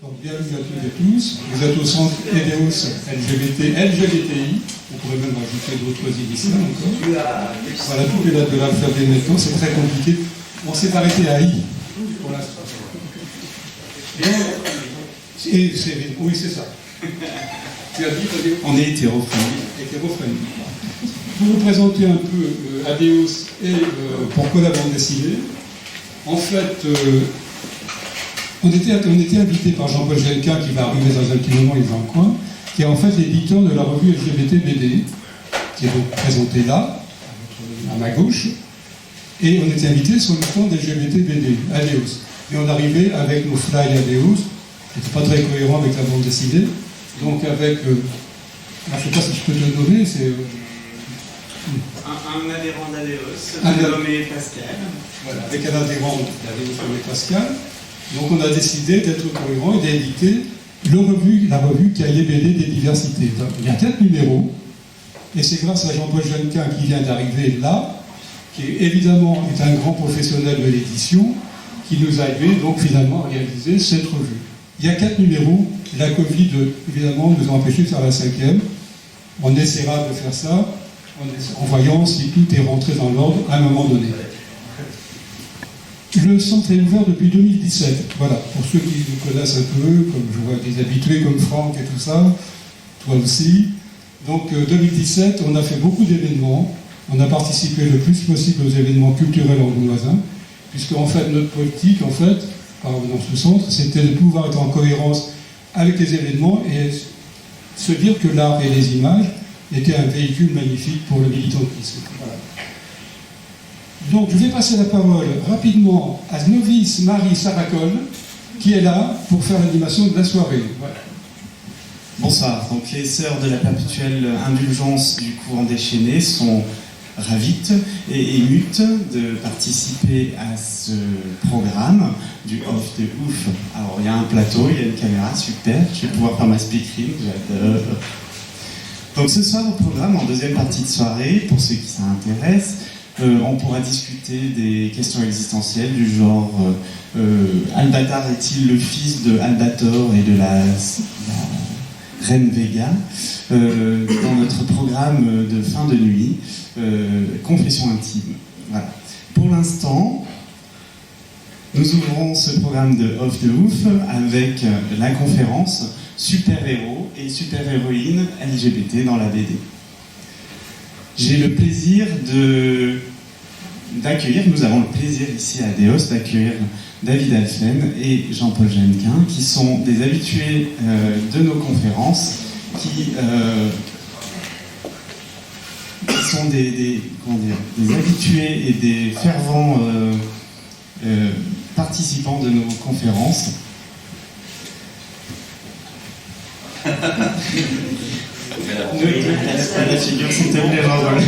Donc bienvenue à toutes et tous. Vous êtes au centre EDEOS LGBTI. On pourrait même rajouter d'autres initiales encore. Voilà toutes les lettres de l'alphabet maintenant. C'est très compliqué. On s'est arrêté à I pour l'instant. Oui, c'est ça. Tu as dit, on est hétérophonique. Pour vous présenter un peu ADEOS et pourquoi la bande dessinée, en fait, on était invité par Jean-Paul Jelquin, qui va arriver dans un petit moment, il est dans le coin, qui est en fait l'éditeur de la revue LGBT BD, qui est donc présentée là, à ma gauche, et on était invité sur le stand LGBT BD, ADEOS. Et on arrivait avec nos fly ADEOS, qui n'était pas très cohérent avec la bande dessinée, donc avec, je ne sais pas si je peux te le nommer, c'est... Un adhérent d'ADEOS, nommé Pascal. Voilà, avec un adhérent d'ADEOS nommé Pascal. Donc on a décidé d'être cohérent et d'éditer la revue Cahier BD des diversités. Donc, il y a 4 numéros, et c'est grâce à Jean-Paul Jelquin qui vient d'arriver là, qui évidemment est un grand professionnel de l'édition, qui nous a aidé donc finalement à réaliser cette revue. Il y a 4 numéros, la Covid évidemment nous a empêché de faire la 5e. On essaiera de faire ça en voyant si tout est rentré dans l'ordre à un moment donné. Le centre est ouvert depuis 2017. Voilà, pour ceux qui nous connaissent un peu, comme je vois des habitués comme Franck et tout ça, toi aussi. Donc 2017, on a fait beaucoup d'événements. On a participé le plus possible aux événements culturels angoumoisins, puisque en fait notre politique, dans ce centre, c'était de pouvoir être en cohérence avec les événements et se dire que l'art et les images étaient un véhicule magnifique pour le militantisme. Voilà. Donc je vais passer la parole rapidement à Novice Marie Saracol, qui est là pour faire l'animation de la soirée. Voilà. Bonsoir. Donc les sœurs de la perpétuelle indulgence du courant déchaîné sont ravites et émutes de participer à ce programme du Off de Ouf. Alors il y a un plateau, il y a une caméra, super, je vais pouvoir faire ma speaking, j'adore. Donc ce soir au programme, en deuxième partie de soirée, pour ceux qui s'intéressent, on pourra discuter des questions existentielles du genre Albatar est-il le fils de Albator et de la reine Vega, dans notre programme de fin de nuit, confession intime. Voilà. Pour l'instant, nous ouvrons ce programme de Off de Ouf avec la conférence Super-héros et super-héroïnes LGBT dans la BD. J'ai le plaisir d'accueillir, nous avons le plaisir ici à ADEOS d'accueillir David Alphen et Jean-Paul Jelquin, qui sont des habitués de nos conférences, qui sont des habitués et des fervents participants de nos conférences. La figure, s'il te plaît, Jean-Paul.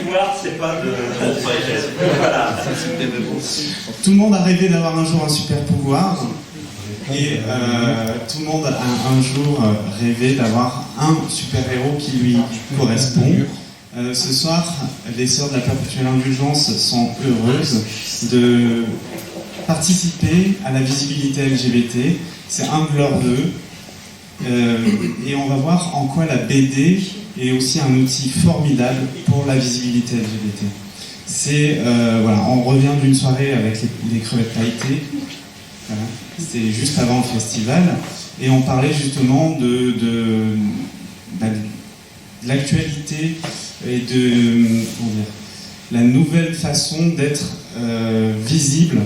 Pouvoir, c'est pas de. Voilà. Tout le monde a rêvé d'avoir un jour un super pouvoir, et tout le monde a un jour rêvé d'avoir un super-héros qui lui correspond. Ce soir, les sœurs de la perpétuelle indulgence sont heureuses de participer à la visibilité LGBT. C'est un de leurs vœux. Et on va voir en quoi la BD est aussi un outil formidable pour la visibilité LGBT. Voilà, on revient d'une soirée avec les crevettes pailletées. Voilà. C'était juste avant le festival. Et on parlait justement de l'actualité et de la nouvelle façon d'être visible.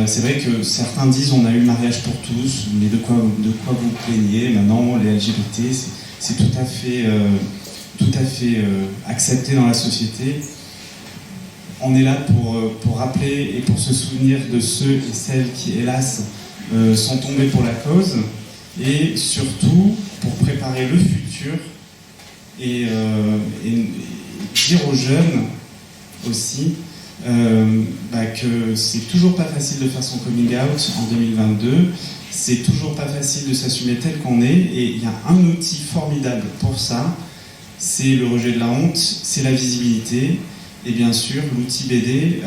C'est vrai que certains disent on a eu le mariage pour tous, mais de quoi vous plaignez? Maintenant, les LGBT, c'est tout à fait accepté dans la société. On est là pour rappeler et pour se souvenir de ceux et celles qui, hélas, sont tombés pour la cause, et surtout pour préparer le futur et dire aux jeunes aussi que c'est toujours pas facile de faire son coming out en 2022, c'est toujours pas facile de s'assumer tel qu'on est, et il y a un outil formidable pour ça, c'est le rejet de la honte, c'est la visibilité, et bien sûr l'outil BD,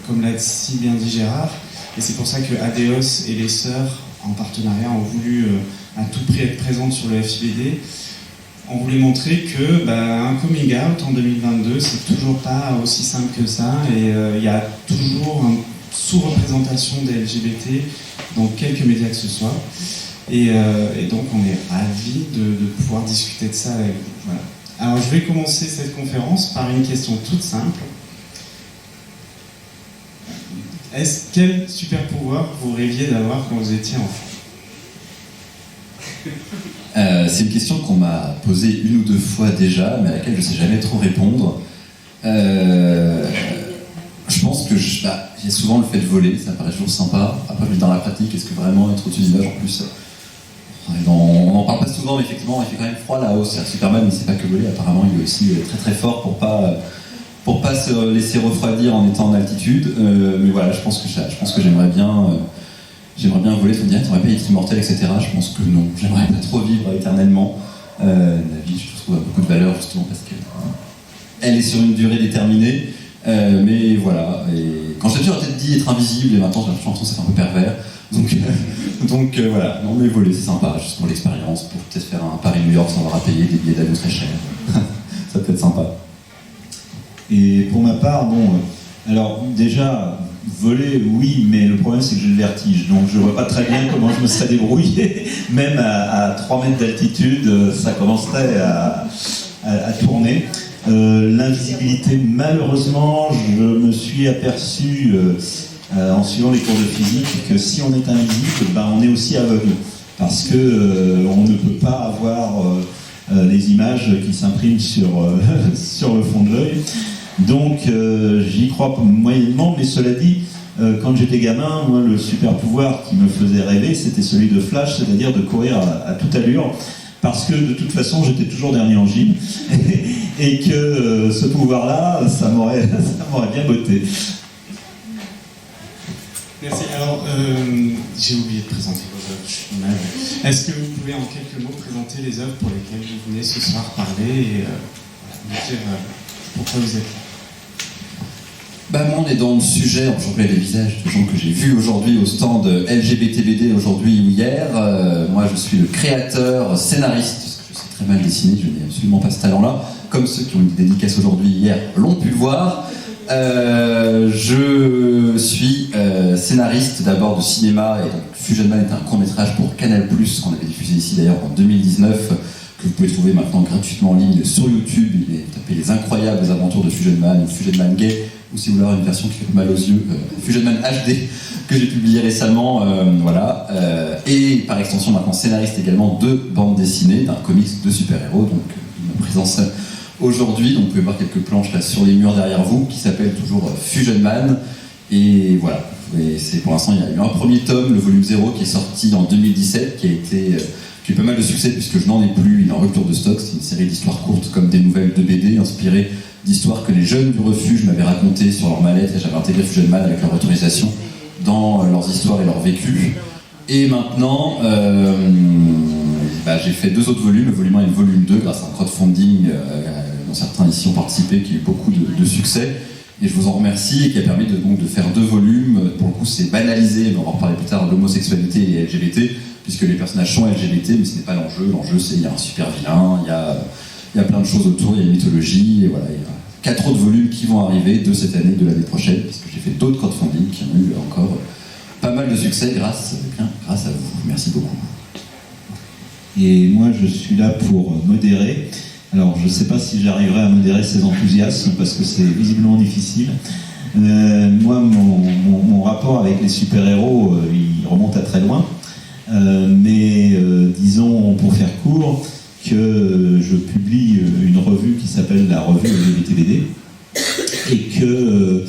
comme l'a si bien dit Gérard, et c'est pour ça que ADEOS et les sœurs en partenariat, ont voulu à tout prix être présentes sur le FIBD. On voulait montrer que un coming out en 2022, c'est toujours pas aussi simple que ça, et il y a toujours une sous-représentation des LGBT dans quelques médias que ce soit. Et donc on est ravis de pouvoir discuter de ça avec vous. Voilà. Alors je vais commencer cette conférence par une question toute simple. Quel super pouvoir vous rêviez d'avoir quand vous étiez enfant ? C'est une question qu'on m'a posée une ou deux fois déjà, mais à laquelle je ne sais jamais trop répondre. Je pense que j'ai souvent le fait de voler, ça paraît toujours sympa. Après, dans la pratique, est-ce que vraiment être au-dessus du nuage en plus on n'en parle pas souvent, mais effectivement, il fait quand même froid là-haut. C'est Superman, mais c'est pas que voler. Apparemment, il est aussi très très fort pour pas se laisser refroidir en étant en altitude. Mais voilà, je pense que j'aimerais bien voler. On me dirait, t'aurais pas été immortel, etc. Je pense que non. J'aimerais pas trop vivre éternellement. La vie, je trouve, a beaucoup de valeur justement parce qu'elle est sur une durée déterminée. Mais voilà. Et quand j'ai toujours peut-être dit être invisible, et maintenant j'ai l'impression que c'est un peu pervers. Donc voilà, non mais voler c'est sympa, juste pour l'expérience, pour peut-être faire un Paris-New York sans avoir à payer des billets d'avion très chers. Ça peut être sympa. Et pour ma part, alors déjà, voler, oui, mais le problème c'est que j'ai le vertige, donc je vois pas très bien comment je me serais débrouillé. Même à 3 mètres d'altitude, ça commencerait à tourner. L'invisibilité, malheureusement, je me suis aperçu en suivant les cours de physique que si on est invisible, on est aussi aveugle, parce que on ne peut pas avoir les images qui s'impriment sur le fond de l'œil. Donc j'y crois moyennement, mais cela dit, quand j'étais gamin, moi le super pouvoir qui me faisait rêver, c'était celui de Flash, c'est-à-dire de courir à toute allure, parce que de toute façon j'étais toujours dernier en gym, et que ce pouvoir-là, ça m'aurait bien botté. Merci. Alors, j'ai oublié de présenter vos œuvres, je suis navré. Est-ce que vous pouvez en quelques mots présenter les œuvres pour lesquelles vous venez ce soir parler et nous dire pourquoi vous êtes là ? Moi, on est dans le sujet, je reconnais les visages de gens que j'ai vus aujourd'hui au stand LGBTBD aujourd'hui ou hier. Moi, je suis le créateur, scénariste, parce que je sais très mal dessiner, je n'ai absolument pas ce talent-là, comme ceux qui ont eu des dédicaces aujourd'hui hier l'ont pu le voir. Je suis scénariste d'abord de cinéma, et donc Fusion Man est un court-métrage pour Canal+, qu'on avait diffusé ici d'ailleurs en 2019, que vous pouvez trouver maintenant gratuitement en ligne sur YouTube. Il est tapé Les Incroyables Aventures de Fusion Man, ou Fusion Man Gay, ou si vous voulez avoir une version qui fait mal aux yeux, Fusion Man HD, que j'ai publié récemment, voilà. Et par extension maintenant scénariste également de bande dessinée, d'un comics de super-héros, donc une présence aujourd'hui, donc vous pouvez voir quelques planches là sur les murs derrière vous, qui s'appelle toujours Fusion Man, et voilà. Et c'est, pour l'instant, il y a eu un premier tome, le volume 0, qui est sorti en 2017, qui a eu pas mal de succès, puisque je n'en ai plus, il est en rupture de stock. C'est une série d'histoires courtes, comme des nouvelles de BD, inspirées d'histoires que les jeunes du refuge m'avaient racontées sur leur mallette, et j'avais intégré Fusion Man avec leur autorisation dans leurs histoires et leur vécu. Et maintenant, j'ai fait 2 autres volumes, le volume 1 et le volume 2, grâce à un crowdfunding dont certains ici ont participé, qui a eu beaucoup de succès. Et je vous en remercie, et qui a permis de faire 2 volumes. Pour le coup, c'est banalisé, mais on va en reparler plus tard, l'homosexualité et les LGBT, puisque les personnages sont LGBT, mais ce n'est pas l'enjeu. L'enjeu, c'est qu'il y a un super vilain, il y a plein de choses autour, il y a une mythologie, et voilà. Il y a 4 autres volumes qui vont arriver, 2 cette année, 2 l'année prochaine, puisque j'ai fait d'autres crowdfunding qui ont eu encore pas mal de succès grâce à vous. Merci beaucoup. Et moi, je suis là pour modérer. Alors, je ne sais pas si j'arriverai à modérer ces enthousiasmes, parce que c'est visiblement difficile. Moi, mon rapport avec les super-héros, il remonte à très loin. Mais disons, pour faire court, que je publie une revue qui s'appelle la revue LGBTBD, et que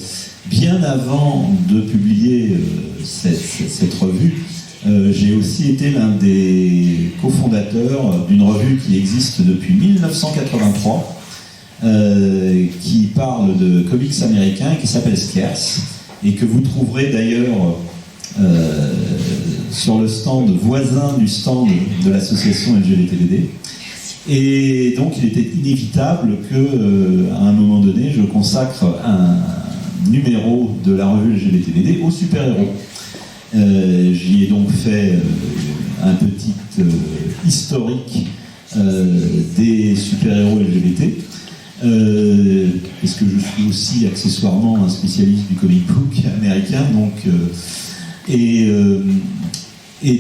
bien avant de publier cette revue, j'ai aussi été l'un des cofondateurs d'une revue qui existe depuis 1983, qui parle de comics américains, qui s'appelle Scarce, et que vous trouverez d'ailleurs sur le stand voisin du stand de l'association LGBTBD. Et donc il était inévitable qu'à un moment donné, je consacre un numéro de la revue LGBTBD aux super-héros. J'y ai donc fait un petit historique des super-héros LGBT. Parce que je suis aussi accessoirement un spécialiste du comic book américain, donc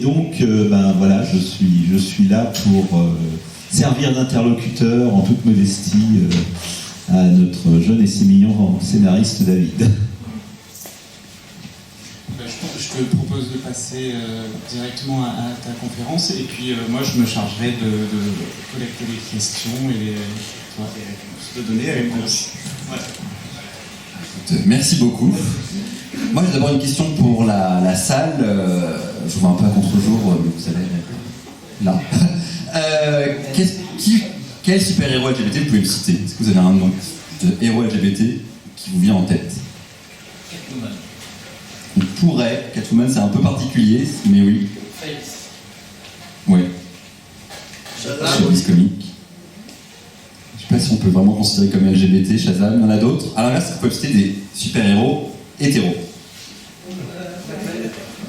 donc voilà, je suis là pour servir d'interlocuteur en toute modestie à notre jeune et sémillant scénariste David. Je te propose de passer directement à ta conférence, et puis moi je me chargerai de collecter les questions et les réponses, de donner les réponses. Ouais. Merci beaucoup. Moi j'ai d'abord une question pour la salle. Je vous vois un peu à contre-jour, mais vous allez là. Quel super-héros LGBT vous pouvez me citer? Est-ce que vous avez un nom de héros LGBT qui vous vient en tête? On pourrait, Catwoman c'est un peu particulier, mais oui. Oui. Showbiz comique. Je sais pas si on peut vraiment considérer comme LGBT, Shazam, il y en a d'autres. À l'inverse, vous pouvez citer des super-héros hétéros.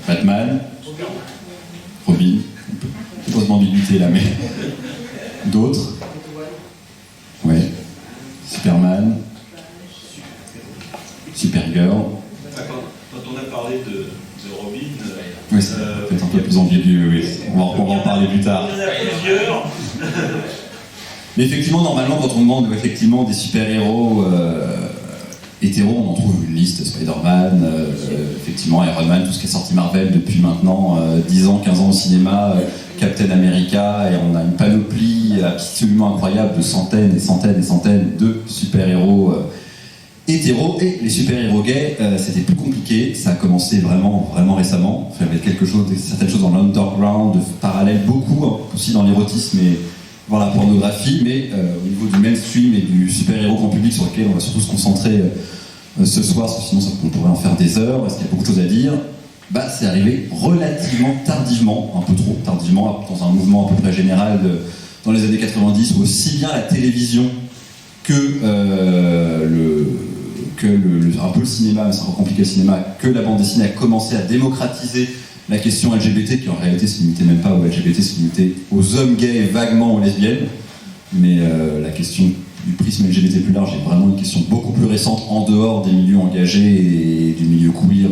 Batman, Robin, pose d'ambiguïté là, mais d'autres. Oui. Superman, Supergirl. Quand on a parlé de Robin, Oui, c'est peut-être un peu plus ambigu, oui. On va en parler plus tard. il y en a plusieurs. Mais effectivement, normalement, quand on demande effectivement des super-héros hétéros, on en trouve une liste. Spider-Man, effectivement, Iron Man, tout ce qui est sorti Marvel depuis maintenant 10 ans, 15 ans au cinéma, Captain America, et on a une panoplie absolument incroyable de centaines et centaines et centaines de super-héros hétéros. Et les super-héros gays, c'était plus compliqué. Ça a commencé vraiment, vraiment récemment. Il y avait certaines choses dans l'underground, parallèles, beaucoup, hein, aussi dans l'érotisme et voir la pornographie, mais au niveau du mainstream et du super-héros grand public sur lequel on va surtout se concentrer ce soir, parce que sinon on pourrait en faire des heures, parce qu'il y a beaucoup de choses à dire. C'est arrivé relativement tardivement, un peu trop tardivement, dans un mouvement à peu près général dans les années 90, où aussi bien la télévision que un peu le cinéma, mais c'est encore compliqué le cinéma, que la bande dessinée a commencé à démocratiser la question LGBT, qui en réalité se limitait même pas aux LGBT, se limitait aux hommes gays et vaguement aux lesbiennes. Mais la question du prisme LGBT plus large est vraiment une question beaucoup plus récente, en dehors des milieux engagés et du milieu queer,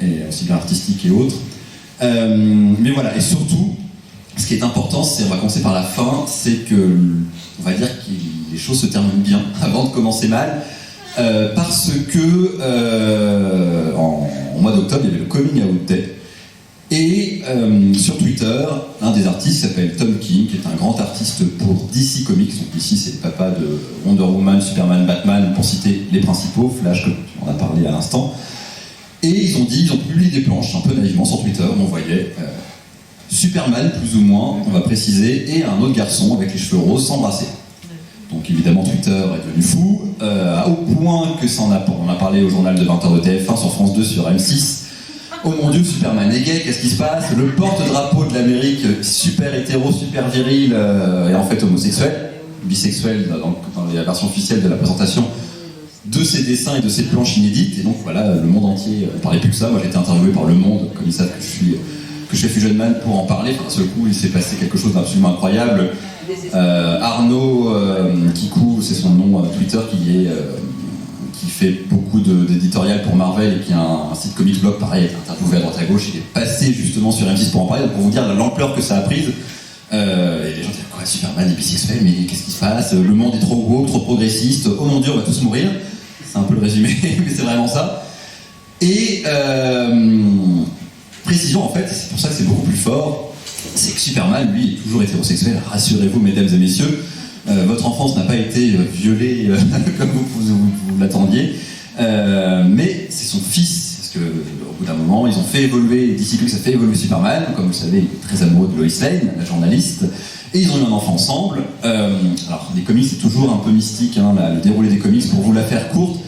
et aussi bien artistique et autres. Mais voilà, et surtout, ce qui est important, on va commencer par la fin, c'est que, on va dire que les choses se terminent bien avant de commencer mal, parce que en mois d'octobre, il y avait le Coming Out Day. Et sur Twitter, un des artistes s'appelle Tom King, qui est un grand artiste pour DC Comics. Donc DC, c'est le papa de Wonder Woman, Superman, Batman, pour citer les principaux, Flash, comme on en a parlé à l'instant. Et ils ont publié des planches, un peu naïvement sur Twitter, où on voyait Superman, plus ou moins, on va préciser, et un autre garçon avec les cheveux roses s'embrasser. Donc évidemment, Twitter est devenu fou, au point que on a parlé au journal de 20h de TF1, sur France 2, sur M6. Oh mon Dieu, Superman est gay, qu'est-ce qui se passe? Le porte-drapeau de l'Amérique, super hétéro, super viril, est en fait homosexuel, bisexuel dans la version officielle de la présentation de ses dessins et de ses planches inédites. Et donc voilà, le monde entier ne parlait plus que ça. Moi j'ai été interviewé par Le Monde, comme ils savent que je fais Fusion Man pour en parler. Enfin, d'un seul coup, il s'est passé quelque chose d'absolument incroyable. Arnaud Kikou, c'est son nom Twitter, qui fait beaucoup d'éditorial pour Marvel et qui a un site Comics Blog, pareil, interviewé à droite à gauche. Il est passé justement sur M6 pour en parler, pour vous dire l'ampleur que ça a prise. Et les gens disent quoi, Superman est bisexuel, mais qu'est-ce qui se passe? Le monde est trop woke, trop progressiste, oh mon Dieu, on va tous mourir. C'est un peu le résumé, mais c'est vraiment ça. Et précision, en fait, c'est pour ça que c'est beaucoup plus fort, c'est que Superman, lui, est toujours hétérosexuel. Rassurez-vous, mesdames et messieurs, votre enfance n'a pas été violée comme vous l'attendiez, mais c'est son fils, parce qu'au bout d'un moment, ils ont fait évoluer, DC Comics a fait évoluer Superman, comme vous le savez, il est très amoureux de Lois Lane, la journaliste, et ils ont eu un enfant ensemble. Alors, les comics, c'est toujours un peu mystique, hein, le déroulé des comics, pour vous la faire courte.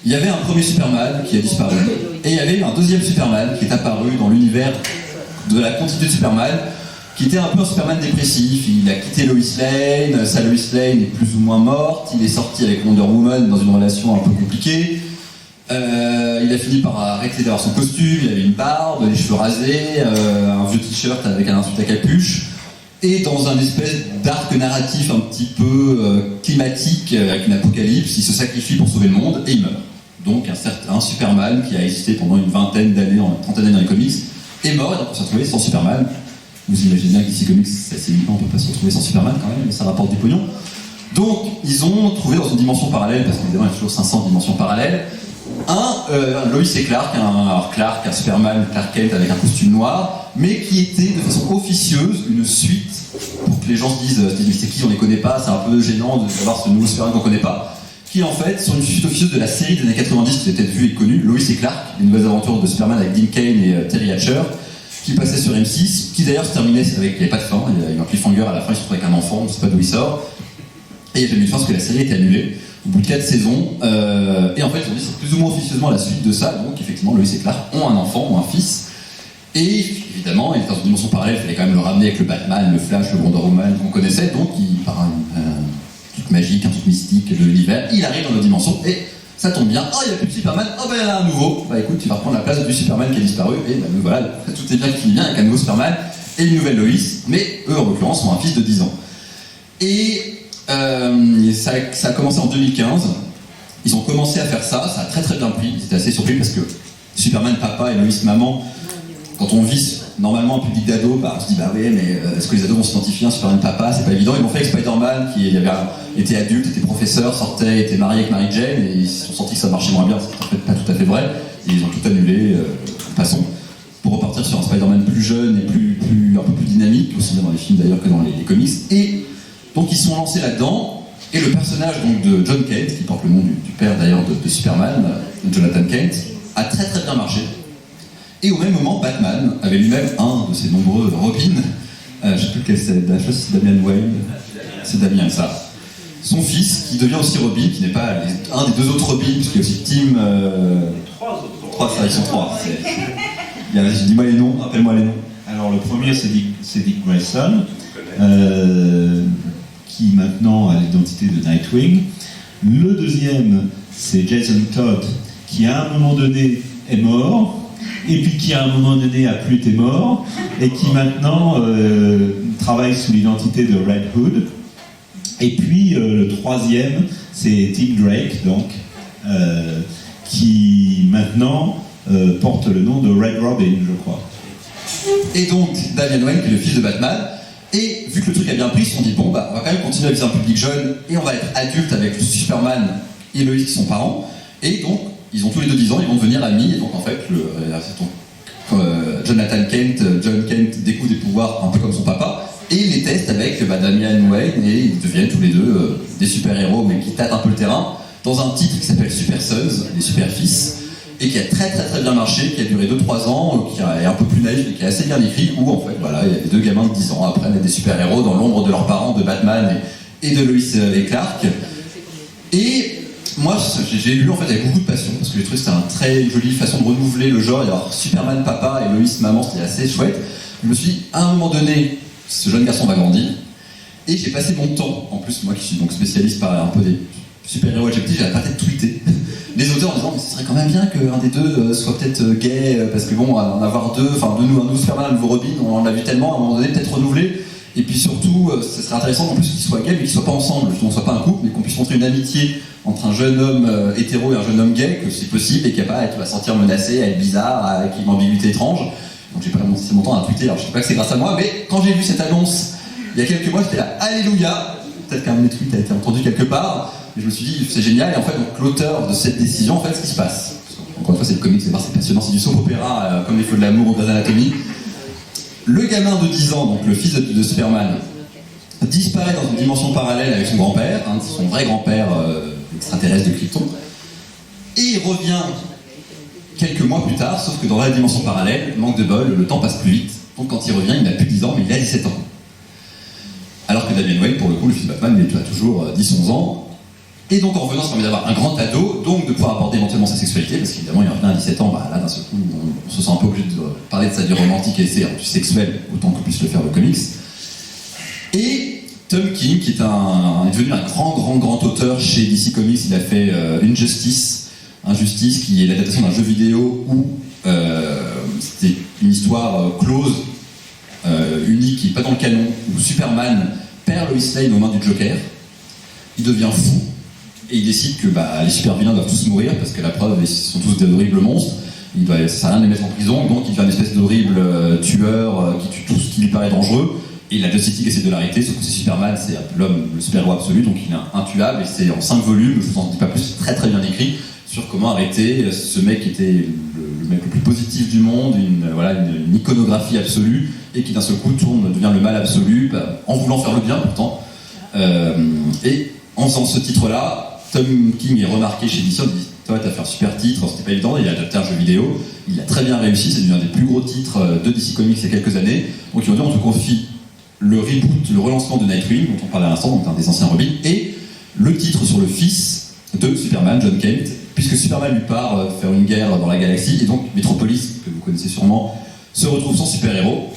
Il y avait un premier Superman qui a disparu, et il y avait un deuxième Superman qui est apparu dans l'univers de la continuité de Superman, qui était un peu un Superman dépressif. Il a quitté Lois Lane, sa Lois Lane est plus ou moins morte, il est sorti avec Wonder Woman dans une relation un peu compliquée. Il a fini par arrêter d'avoir son costume, il avait une barbe, les cheveux rasés, un vieux t-shirt avec un insulte à capuche. Et dans un espèce d'arc narratif un petit peu climatique, avec une apocalypse, il se sacrifie pour sauver le monde et il meurt. Donc un certain Superman qui a existé pendant une trentaine d'années dans les comics est mort, et donc on s'est retrouvé sans Superman. Vous imaginez bien que DC Comics, c'est assez évident, on peut pas se retrouver sans Superman quand même, mais ça rapporte du pognon. Donc ils ont trouvé dans une dimension parallèle, parce qu'évidemment il y a toujours 500 dimensions parallèles, un Lois et Clark, un Superman, Clark Kent avec un costume noir, mais qui était de façon officieuse une suite pour que les gens se disent c'est qui, on les connaît pas, c'est un peu gênant de savoir ce nouveau Superman qu'on connaît pas, qui en fait sont une suite officieuse de la série des années 90 qui vous avez peut-être vu et connue, Lois et Clark, les nouvelles aventures de Superman avec Dean Cain et Terry Hatcher, qui passait sur M6, qui d'ailleurs se terminait avec, il n'y avait pas de fin, il y a eu un cliffhanger à la fin, il se retrouve avec un enfant, on ne sait pas d'où il sort, et il n'y a jamais eu de fin parce que la série a été annulée au bout de 4 saisons, et en fait ils ont dit c'est plus ou moins officieusement la suite de ça, donc effectivement Lois et Clark ont un enfant ou un fils, et évidemment il est dans une dimension parallèle, il fallait quand même le ramener avec le Batman, le Flash, le Wonder Woman qu'on connaissait, donc par un truc magique, un truc mystique de l'univers, il arrive dans notre dimension, et ça tombe bien, oh il n'y a plus de Superman, oh ben il y en a un nouveau, bah écoute tu vas reprendre la place du Superman qui a disparu, et ben voilà, tout est bien qui finit bien avec un nouveau Superman, et une nouvelle Lois, mais eux en l'occurrence ont un fils de 10 ans. Et ça a commencé en 2015, ils ont commencé à faire ça, ça a très très bien pris, ils étaient assez surpris parce que Superman papa et Lois maman, quand on vise normalement un public d'ados, on se dit bah oui mais est-ce que les ados vont s'identifier à un Superman papa, c'est pas évident, ils l'ont fait avec Spider-Man qui était adulte, était professeur, était marié avec Mary Jane et ils se sont sentis que ça marchait moins bien, c'est en fait pas tout à fait vrai, et ils ont tout annulé, passons, pour repartir sur un Spider-Man plus jeune et un peu plus dynamique, aussi bien dans les films d'ailleurs que dans les comics, et donc ils sont lancés là-dedans, et le personnage donc, de John Kent, qui porte le nom du père d'ailleurs de Superman, Jonathan Kent, a très très bien marché. Et au même moment, Batman avait lui-même un de ses nombreux Robins, je ne sais plus lequel c'est, je sais pas si c'est Damian Wayne, c'est Damien ça. Son fils, qui devient aussi Robin, qui n'est pas un des deux autres Robins, puisqu'il y a aussi Tim... Trois, ça, ils sont trois. Dis-moi les noms, rappelle-moi les noms. Alors le premier c'est Dick Grayson, qui maintenant a l'identité de Nightwing. Le deuxième, c'est Jason Todd, qui à un moment donné est mort, et puis qui à un moment donné a plus été mort, et qui maintenant travaille sous l'identité de Red Hood. Et puis le troisième, c'est Tim Drake, donc, qui maintenant porte le nom de Red Robin, je crois. Et donc, Damian Wayne, qui est le fils de Batman, et vu que le truc a bien pris, ils se sont dit, bon, bah, on va quand même continuer à viser un public jeune, et on va être adulte avec Superman et Lois qui sont parents, et donc, ils ont tous les deux 10 ans, ils vont devenir amis, et donc en fait, Jonathan Kent, John Kent découvre des pouvoirs un peu comme son papa, et il les teste avec Damian Wayne, et ils deviennent tous les deux des super-héros, mais qui tâtent un peu le terrain, dans un titre qui s'appelle Super Sons, les super-fils, et qui a très très très bien marché, qui a duré 2-3 ans, qui est un peu plus naïf et qui est assez bien écrit, où en fait voilà, il y a deux gamins de 10 ans apprennent à être des super-héros dans l'ombre de leurs parents, de Batman et de Lois et Clark. Et moi j'ai lu en fait avec beaucoup de passion, parce que j'ai trouvé que c'était une très jolie façon de renouveler le genre, et alors Superman papa et Lois maman, c'était assez chouette. Je me suis dit, à un moment donné, ce jeune garçon va grandir, et j'ai passé mon temps, en plus moi qui suis donc spécialiste par un peu des super-héros LGBT, j'ai arrêté de tweeter les auteurs en disant mais ce serait quand même bien qu'un des deux soit peut-être gay, parce que bon, en avoir deux, enfin de nous, un nouveau Superman, un nouveau Robin, on en a vu tellement, à un moment donné peut-être renouveler, et puis surtout ce serait intéressant en plus qu'ils soient gays mais qu'ils soient pas ensemble, justement soit pas un couple, mais qu'on puisse montrer une amitié entre un jeune homme hétéro et un jeune homme gay, que c'est possible, et qu'il n'y a pas à être sentir menacé, à être bizarre, avec une ambiguïté étrange. Donc j'ai pas passé mon temps à tweeter, alors je sais pas que c'est grâce à moi, mais quand j'ai vu cette annonce il y a quelques mois, j'étais là, alléluia, peut-être qu'un de mes tweets a été entendu quelque part. Et je me suis dit, c'est génial, et en fait, donc, l'auteur de cette décision, en fait, ce qui se passe, encore une fois, c'est le comics, c'est passionnant, c'est du soap opéra, comme les feux de l'amour ou Grey's Anatomy. Le gamin de 10 ans, donc le fils de Superman, disparaît dans une dimension parallèle avec son grand-père, son vrai grand-père extraterrestre de Krypton, et il revient quelques mois plus tard, sauf que dans la dimension parallèle, manque de bol, le temps passe plus vite, donc quand il revient, il n'a plus 10 ans, mais il a 17 ans. Alors que Damian Wayne, pour le coup, le fils de Batman, il a toujours 10-11 ans. Et donc en revenant, ça permet d'avoir un grand ado, donc de pouvoir aborder éventuellement sa sexualité, parce qu'évidemment, il revient à 17 ans, bah, là d'un seul coup, on se sent un peu obligé de parler de sa vie romantique et du sexuel, autant que puisse le faire le comics. Et Tom King, qui est devenu un grand auteur chez DC Comics, il a fait Injustice, Injustice, qui est l'adaptation d'un jeu vidéo où c'était une histoire close, unique, qui n'est pas dans le canon, où Superman perd Lois Lane aux mains du Joker, il devient fou, et il décide que les super vilains doivent tous mourir, parce que la preuve, ils sont tous d'horribles monstres, ça sert à rien de les mettre en prison, donc il devient une espèce d'horrible tueur qui tue tout ce qui lui paraît dangereux, et la Justice League essaie de l'arrêter, sauf que c'est Superman, c'est l'homme, le super-héros absolu, donc il est intuable, et c'est en 5 volumes, je vous en dis pas plus, très très bien écrit, sur comment arrêter ce mec qui était le mec le plus positif du monde, une iconographie absolue, et qui d'un seul coup devient le mal absolu, en voulant faire le bien pourtant. Et en faisant ce titre-là, Tom King est remarqué chez DC, il dit toi t'as fait un super titre, c'était pas évident, il a adapté un jeu vidéo, il a très bien réussi, c'est devenu un des plus gros titres de DC Comics il y a quelques années, donc ils ont dit on te confie le reboot, le relancement de Nightwing, dont on parlait à l'instant, donc un des anciens Robin, et le titre sur le fils de Superman, John Kent, puisque Superman lui part faire une guerre dans la galaxie, et donc Metropolis, que vous connaissez sûrement, se retrouve sans super-héros,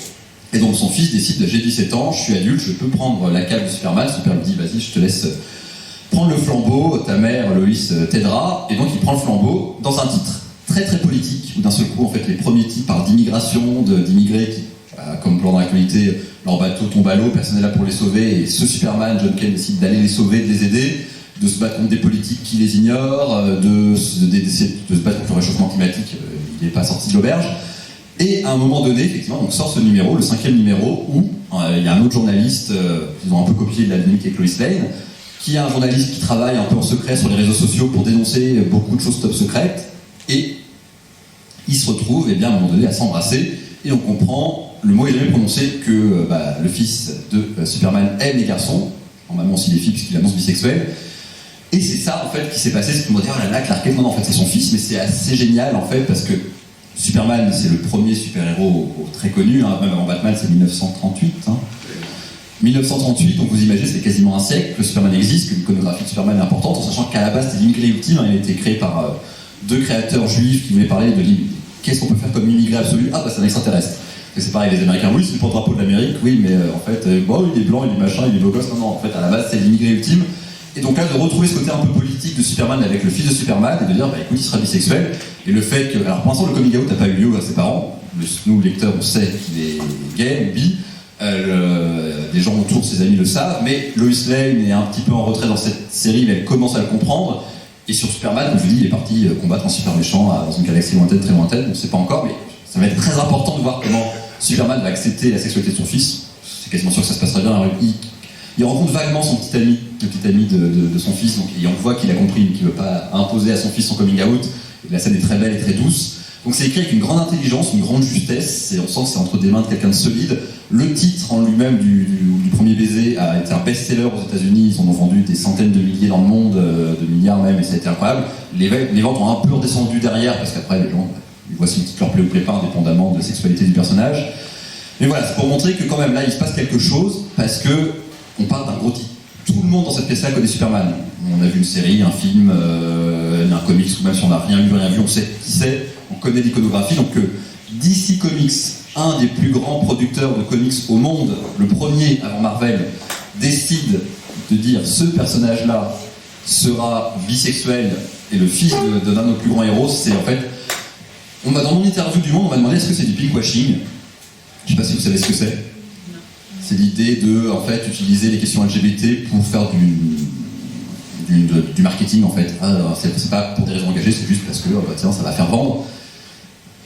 et donc son fils décide, j'ai 17 ans, je suis adulte, je peux prendre la cale de Superman, son père lui dit, vas-y, je te laisse prendre le flambeau, ta mère, Lois, t'aidera, et donc il prend le flambeau dans un titre très très politique, où d'un seul coup, en fait, les premiers titres parlent d'immigration, d'immigrés qui, comme dans l'actualité, leur bateau tombe à l'eau, personne n'est là pour les sauver, et ce Superman, John Kent, décide d'aller les sauver, de les aider, de se battre contre des politiques qui les ignorent, d'essayer de se battre contre le réchauffement climatique, il n'est pas sorti de l'auberge. Et à un moment donné, effectivement, on sort ce numéro, le 5e numéro, où il y a un autre journaliste, ils ont un peu copié de la dynamique avec Lois Lane, qui est un journaliste qui travaille un peu en secret sur les réseaux sociaux pour dénoncer beaucoup de choses top secrètes, et ils se retrouvent, à un moment donné, à s'embrasser, et on comprend, le mot est jamais prononcé, que le fils de Superman aime les garçons, normalement aussi les filles, puisqu'il annonce bisexuel. Et c'est ça, en fait, qui s'est passé, c'est qu'on va dire, oh là là, Clark Kent, non, en fait, c'est son fils, mais c'est assez génial, en fait, parce que Superman, c'est le premier super-héros très connu, même avant Batman, c'est 1938. 1938, donc vous imaginez, c'est quasiment un siècle que Superman existe, que l'iconographie de Superman est importante, en sachant qu'à la base, c'était l'immigré ultime, il a été créé par 2 créateurs juifs qui voulaient parler de qu'est-ce qu'on peut faire comme immigré absolu. C'est un extraterrestre. Et c'est pareil, les Américains, oui, c'est le porte-drapeau de l'Amérique, oui, mais en fait, il est blanc, il est machin, il est beau gosse, non, en fait, à la base, c'est l'immigré ultime. Et donc là, de retrouver ce côté un peu politique de Superman avec le fils de Superman, et de dire, écoute, il sera bisexuel, et le fait que, alors pour l'instant, le coming out n'a pas eu lieu à ses parents, nous, lecteurs, on sait qu'il est gay ou bi, des gens autour, ses amis le savent, mais Lois Lane est un petit peu en retrait dans cette série, mais elle commence à le comprendre, et sur Superman, comme je vous dis, il est parti combattre un super méchant dans une galaxie lointaine, très lointaine, on ne sait pas encore, mais ça va être très important de voir comment Superman va accepter la sexualité de son fils. C'est quasiment sûr que ça se passera bien. Il rencontre vaguement son petit ami, le petit ami de son fils, donc, et on voit qu'il a compris qu'il ne veut pas imposer à son fils son coming out. Et la scène est très belle et très douce. Donc c'est écrit avec une grande intelligence, une grande justesse, et on sent que c'est entre des mains de quelqu'un de solide. Le titre en lui-même du premier baiser a été un best-seller aux États-Unis, ils en ont vendu des centaines de milliers dans le monde, de milliards même, et ça a été incroyable. Les ventes ont un peu redescendu derrière, parce qu'après les gens, ils voient si le titre leur plaît ou plaît pas, indépendamment de la sexualité du personnage. Mais voilà, c'est pour montrer que quand même là, il se passe quelque chose, parce que on parle d'un gros titre. Tout le monde dans cette pièce-là connaît Superman. On a vu une série, un film, un comics, ou même si on n'a rien vu, on sait qui c'est, on connaît l'iconographie. Donc DC Comics, un des plus grands producteurs de comics au monde, le premier avant Marvel, décide de dire ce personnage-là sera bisexuel et le fils d'un de nos plus grands héros. C'est en fait, dans mon interview du Monde, on m'a demandé est-ce que c'est du pinkwashing. Je ne sais pas si vous savez ce que c'est. C'est l'idée de, en fait, utiliser les questions LGBT pour faire du marketing, en fait. C'est pas pour des raisons engagées, c'est juste parce que tiens, ça va faire vendre.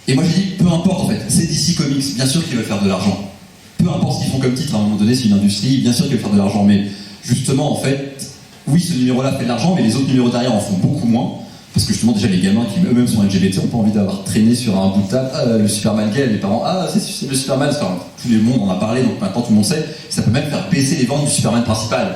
Et moi j'ai dit, peu importe en fait, c'est DC Comics, bien sûr qu'ils veulent faire de l'argent. Peu importe ce qu'ils font comme titre, à un moment donné, c'est une industrie, bien sûr qu'ils veulent faire de l'argent. Mais justement, en fait, oui, ce numéro-là fait de l'argent, mais les autres numéros derrière en font beaucoup moins. Parce que justement, déjà, les gamins qui eux-mêmes sont LGBT n'ont pas envie d'avoir traîné sur un bout de table. Le Superman gay, les parents, c'est le Superman. Tout le monde en a parlé, donc maintenant tout le monde sait. Ça peut même faire baisser les ventes du Superman principal,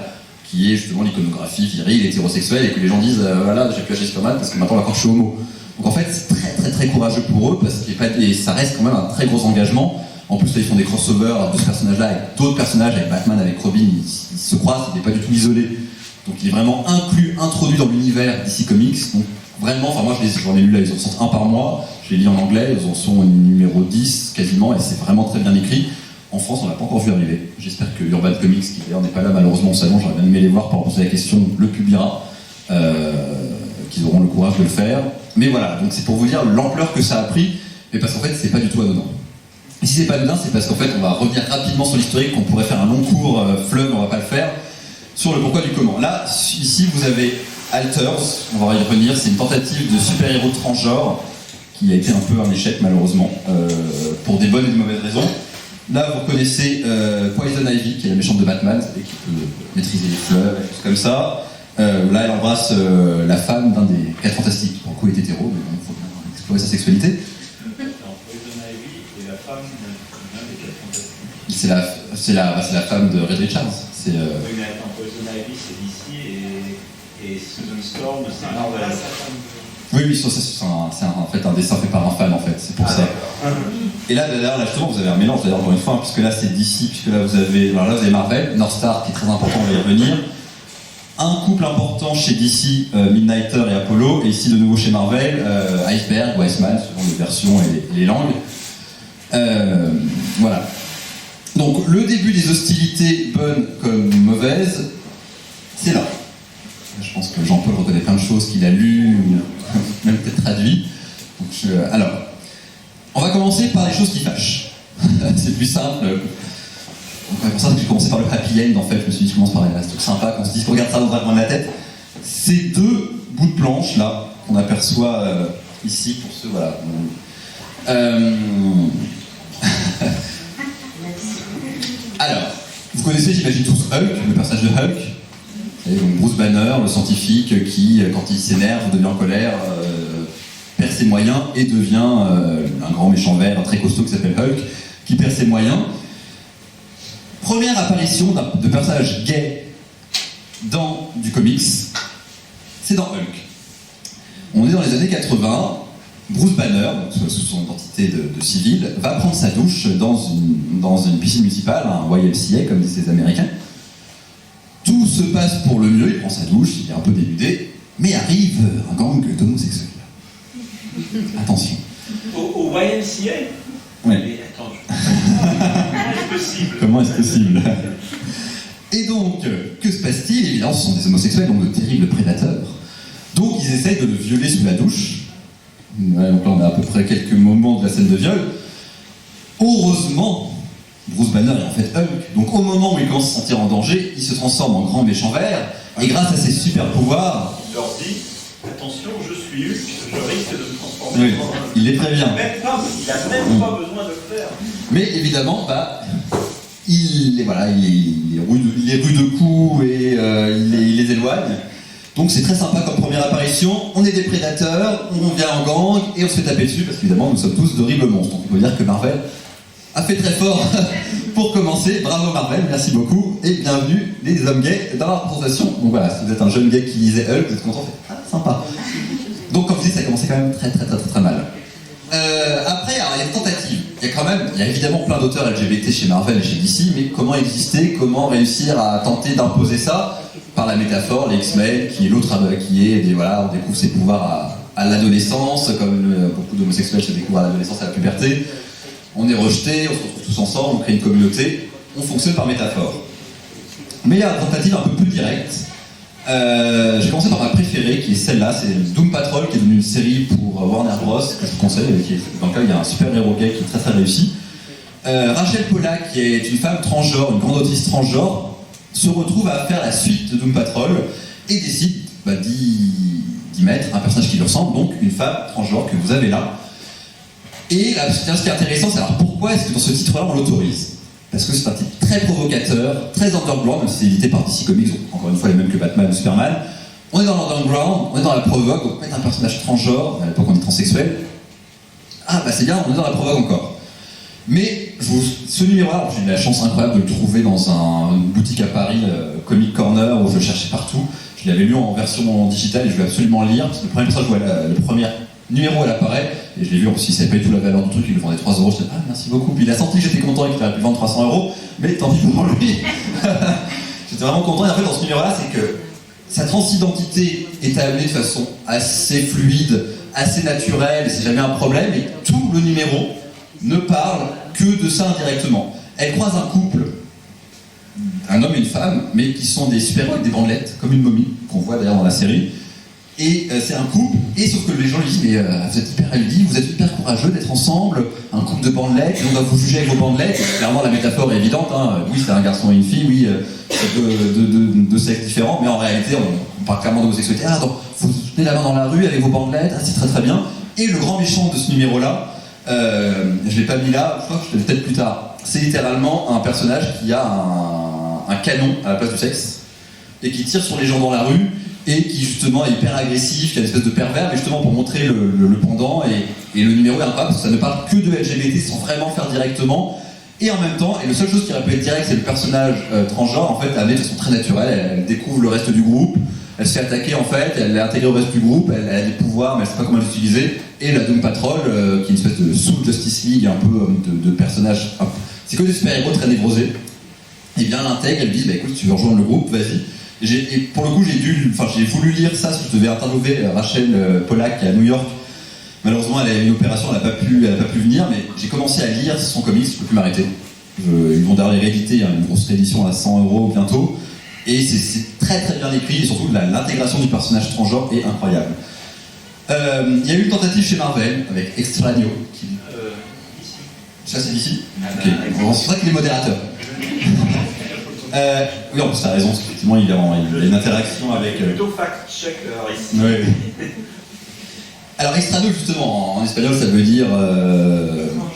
qui est justement l'iconographie virile, hétérosexuelle, et que les gens disent voilà, j'ai pu acheter Superman parce que maintenant, d'accord, je suis homo. Donc en fait, c'est très très très courageux pour eux, parce que ça reste quand même un très gros engagement. En plus, là, ils font des crossovers de ce personnage-là avec d'autres personnages, avec Batman, avec Robin, ils se croisent, il n'est pas du tout isolé. Donc il est vraiment introduit dans l'univers DC Comics. Donc vraiment, moi j'en ai lu là, ils en sortent un par mois, je les lis en anglais, ils en sont au numéro 10 quasiment, et c'est vraiment très bien écrit. En France, on l'a pas encore vu arriver. J'espère que Urban Comics, qui d'ailleurs n'est pas là malheureusement au salon, j'aurais bien aimé les voir pour poser la question, le publiera, qu'ils auront le courage de le faire. Mais voilà, donc c'est pour vous dire l'ampleur que ça a pris, mais parce qu'en fait c'est pas du tout anodin. Et si c'est pas anodin, c'est parce qu'en fait on va revenir rapidement sur l'historique, qu'on pourrait faire un long cours fleuve, on va pas le faire, sur le pourquoi du comment. Là, ici vous avez Alters, on va y revenir, c'est une tentative de super-héros transgenre qui a été un peu un échec malheureusement, pour des bonnes et des mauvaises raisons. Là vous reconnaissez Poison Ivy, qui est la méchante de Batman, vous savez, qui peut maîtriser les fleuves, des choses comme ça. Là elle embrasse la femme d'un des 4 fantastiques, qui pour le coup est hétéro, mais bon, il faut bien explorer sa sexualité. Poison Ivy et la femme d'un des 4 fantastiques. C'est la femme de Red Richards. Oui, mais attends, Poison Ivy c'est DC et Susan Storm c'est Marvel. Oui, ça, c'est en fait un dessin fait par un fan en fait, c'est pour ça. Et là, d'ailleurs, là justement, vous avez un mélange, d'ailleurs, encore une fois, hein, puisque là c'est DC, puisque là vous avez Marvel, North Star qui est très important, on va y revenir. Un couple important chez DC, Midnighter et Apollo, et ici de nouveau chez Marvel, Iceberg ou Iceman, selon les versions et les langues. Voilà. Donc le début des hostilités, bonnes comme mauvaises, c'est là. Je pense que Jean-Paul reconnaît plein de choses qu'il a lues, ou même peut-être traduit. Donc, alors, on va commencer par les choses qui fâchent. C'est plus simple. C'est pour ça que j'ai commencé par le happy end, en fait. Je me suis dit, je commence par les trucs sympas, qu'on se dise qu'on regarde ça dans un coin de la tête. Ces 2 bouts de planche, là, qu'on aperçoit ici, pour ceux, voilà. Alors, vous connaissez, j'imagine tous, Hulk, le personnage de Hulk. Et donc Bruce Banner, le scientifique qui, quand il s'énerve, devient en colère, perd ses moyens et devient un grand méchant vert très costaud qui s'appelle Hulk, qui perd ses moyens. Première apparition de personnage gay dans du comics, c'est dans Hulk. On est dans les années 80, Bruce Banner, sous son identité de civil, va prendre sa douche dans une piscine municipale, un YMCA comme disent les Américains. Tout se passe pour le mieux, il prend sa douche, il est un peu dénudé, mais arrive un gang d'homosexuels. Attention. Au YMCA? Oui. Mais attends, comment est-ce possible? Comment est-ce possible? Et donc, que se passe-t-il? Évidemment, ce sont des homosexuels, donc de terribles prédateurs. Donc, ils essayent de le violer sous la douche. Ouais, donc là, on a à peu près quelques moments de la scène de viol. Heureusement, Bruce Banner est en fait Hulk, donc au moment où il commence à se sentir en danger, il se transforme en grand méchant vert, et grâce à ses super pouvoirs... Il leur dit, attention, je suis Hulk, je risque de me transformer Oui, en un. il les prévient. Il n'a même pas besoin de le faire. Mais évidemment, il est rude de coups et il les éloigne. Donc c'est très sympa comme première apparition. On est des prédateurs, on vient en gang, et on se fait taper dessus, parce qu'évidemment, nous sommes tous d'horribles monstres. Donc on peut dire que Marvel a fait très fort pour commencer. Bravo Marvel, merci beaucoup, et bienvenue les hommes gays dans la représentation. Donc voilà, si vous êtes un jeune gay qui lisait Hulk, vous êtes content, sympa. Donc comme je dis, ça a commencé quand même très mal. Après, alors, il y a des tentatives. Il y a évidemment plein d'auteurs LGBT chez Marvel et chez DC, mais comment exister, comment réussir à tenter d'imposer ça par la métaphore, les X-Men, qui est l'autre, on découvre ses pouvoirs à l'adolescence, comme beaucoup d'homosexuels se découvrent à l'adolescence, à la puberté. On est rejetés, on se retrouve tous ensemble, on crée une communauté, on fonctionne par métaphore. Mais il y a une tentative un peu plus directe. J'ai commencé par ma préférée, qui est celle-là, c'est Doom Patrol, qui est devenue une série pour Warner Bros, que je vous conseille, dans lequel il y a un super héros gay qui est très réussi. Rachel Pollack, qui est une femme transgenre, une grande autrice transgenre, se retrouve à faire la suite de Doom Patrol et décide d'y mettre un personnage qui lui ressemble, donc une femme transgenre que vous avez là. Et là, ce qui est intéressant, c'est alors pourquoi est-ce que dans ce titre-là on l'autorise? Parce que c'est un titre très provocateur, très underground, même si c'est édité par DC Comics, donc encore une fois les mêmes que Batman ou Superman. On est dans l'underground, on est dans la provoque, donc mettre un personnage transgenre, à l'époque on est transsexuel, c'est bien, on est dans la provoque encore. Mais ce numéro-là, j'ai eu la chance incroyable de le trouver dans une boutique à Paris, Comic Corner, où je le cherchais partout. Je l'avais lu en version digitale et je voulais absolument le lire, parce que le premier personnage, le premier numéro, elle apparaît, et je l'ai vu, en plus, il savait pas du tout la valeur du truc, il le vendait 3 €, je disais, merci beaucoup. Puis il a senti que j'étais content et qu'il aurait pu vendre 300 €, mais tant pis pour lui. J'étais vraiment content, et en fait, dans ce numéro-là, c'est que sa transidentité est amenée de façon assez fluide, assez naturelle, et c'est jamais un problème, et tout le numéro ne parle que de ça indirectement. Elle croise un couple, un homme et une femme, mais qui sont des super-héros avec des bandelettes, comme une momie, qu'on voit d'ailleurs dans la série. Et c'est un couple, et sauf que les gens lui disent mais vous êtes hyper healthy, vous êtes hyper courageux d'être ensemble, un couple de bandelettes, et on va vous juger avec vos bandelettes. Et clairement la métaphore est évidente, hein. Oui c'est un garçon et une fille, oui de sexes différents, mais en réalité on parle clairement d'homosexualité. Ah donc vous vous tenez la main dans la rue avec vos bandelettes, ah, c'est très très bien. Et le grand méchant de ce numéro-là, je l'ai pas mis là, je crois que je l'ai peut-être plus tard. C'est littéralement un personnage qui a un canon à la place du sexe, et qui tire sur les gens dans la rue, et qui justement est hyper agressif, qui a une espèce de pervers, mais justement pour montrer le pendant, et le numéro est incroyable, parce que ça ne parle que de LGBT sans vraiment faire directement, et en même temps, et la seule chose qui aurait pu être direct, c'est le personnage transgenre, en fait, amené de façon très naturelle, elle découvre le reste du groupe, elle se fait attaquer en fait, elle est intégrée au reste du groupe, elle a des pouvoirs, mais elle ne sait pas comment les utiliser, et la Doom Patrol, qui est une espèce de sous-Justice League, un peu de personnage, c'est que des super-héros très névrosés, et bien l'intègre, elle dit, bah écoute, tu veux rejoindre le groupe, vas-y. Et pour le coup, j'ai voulu lire ça, parce que je devais interviewer Rachel Pollack qui est à New York. Malheureusement, elle a eu une opération, elle n'a pas pu venir, mais j'ai commencé à lire son comics, je ne peux plus m'arrêter. Ils vont d'ailleurs rééditer, il y a une grosse réédition à 100 € bientôt. Et c'est très très bien écrit, et surtout l'intégration du personnage transgenre est incroyable. Il y a eu une tentative chez Marvel, avec Extraño. Ici. Ça c'est d'ici okay. Bon, c'est vrai qu'il est modérateur. Oui, en plus, t'as raison, parce qu'effectivement, il y a une interaction avec. Plutôt fact-checker ici. Oui. Alors, extraño, justement, en espagnol, ça veut dire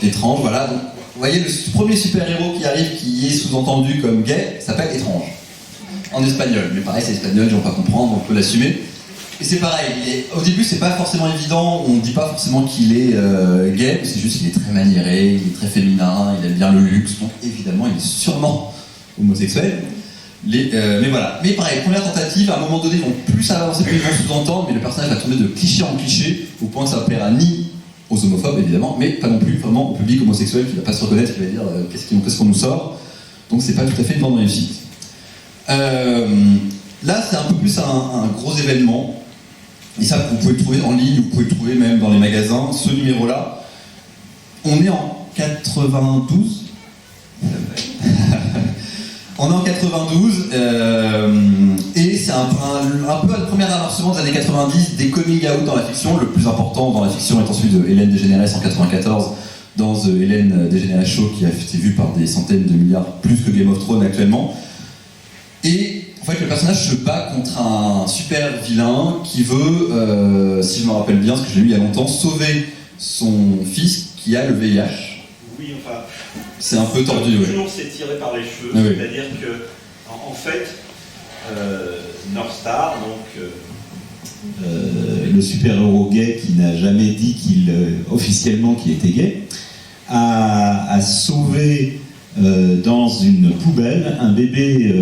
étrange, voilà. Donc, vous voyez, le premier super-héros qui arrive, qui est sous-entendu comme gay, s'appelle étrange. En espagnol. Mais pareil, c'est espagnol, ils vont pas comprendre, on peut l'assumer. Et c'est pareil, au début, c'est pas forcément évident, on ne dit pas forcément qu'il est gay, mais c'est juste qu'il est très maniéré, il est très féminin, il aime bien le luxe, donc évidemment, il est sûrement homosexuel. Mais voilà. Mais pareil, première tentative, à un moment donné, ils vont plus avancer, plus ils vont sous-entendre, mais le personnage va tourner de cliché en cliché, au point que ça ne plaira ni aux homophobes, évidemment, mais pas non plus vraiment au public homosexuel qui ne va pas se reconnaître, qui va dire qu'est-ce qu'on nous sort. Donc c'est pas tout à fait une bande réussite. Là, c'est un peu plus un gros événement. Et ça, vous pouvez le trouver en ligne, vous pouvez le trouver même dans les magasins. Ce numéro-là, on est en 92. On est en 92, et c'est un peu le premier amorcement des années 90 des coming out dans la fiction. Le plus important dans la fiction étant celui de Hélène DeGeneres en 94, dans The Hélène DeGeneres Show, qui a été vu par des centaines de milliards, plus que Game of Thrones actuellement. Et en fait, le personnage se bat contre un super vilain qui veut, si je me rappelle bien, ce que j'ai lu il y a longtemps, sauver son fils qui a le VIH. Oui, enfin. C'est un peu tordu, oui. Toujours c'est tiré par les cheveux, oui. C'est-à-dire que, en fait, Northstar, donc. Le super-héros gay qui n'a jamais dit officiellement qu'il était gay, a sauvé dans une poubelle un bébé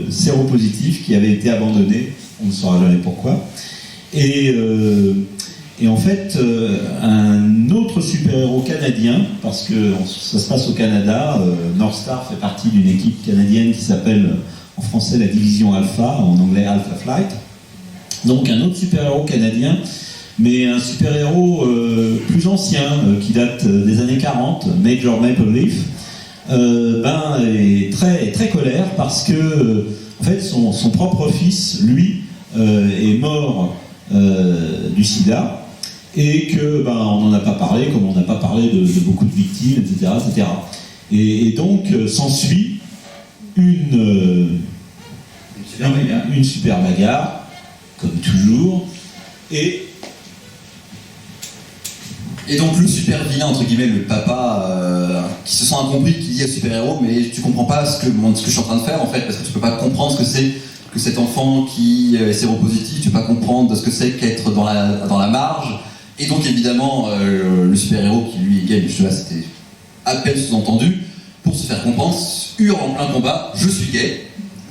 séropositif qui avait été abandonné, on ne saura jamais pourquoi. Et en fait, un autre super-héros canadien, parce que ça se passe au Canada, Northstar fait partie d'une équipe canadienne qui s'appelle en français la Division Alpha, en anglais Alpha Flight. Donc un autre super-héros canadien, mais un super-héros plus ancien, qui date des années 40, Major Maple Leaf, est très, très colère parce que en fait, son propre fils, lui, est mort du sida. Et que on n'en a pas parlé, comme on n'a pas parlé de beaucoup de victimes, etc. etc. Et donc s'ensuit une super bagarre, comme toujours. Et donc le super vilain, entre guillemets, le papa, qui se sent incompris, qui dit au super-héros, mais tu comprends pas ce que je suis en train de faire en fait, parce que tu peux pas comprendre ce que c'est que cet enfant qui est séropositif, tu peux pas comprendre ce que c'est qu'être dans la marge. Et donc évidemment, le super-héros qui lui est gay, mais là c'était à peine sous-entendu, pour se faire comprendre, hurle en plein combat, je suis gay,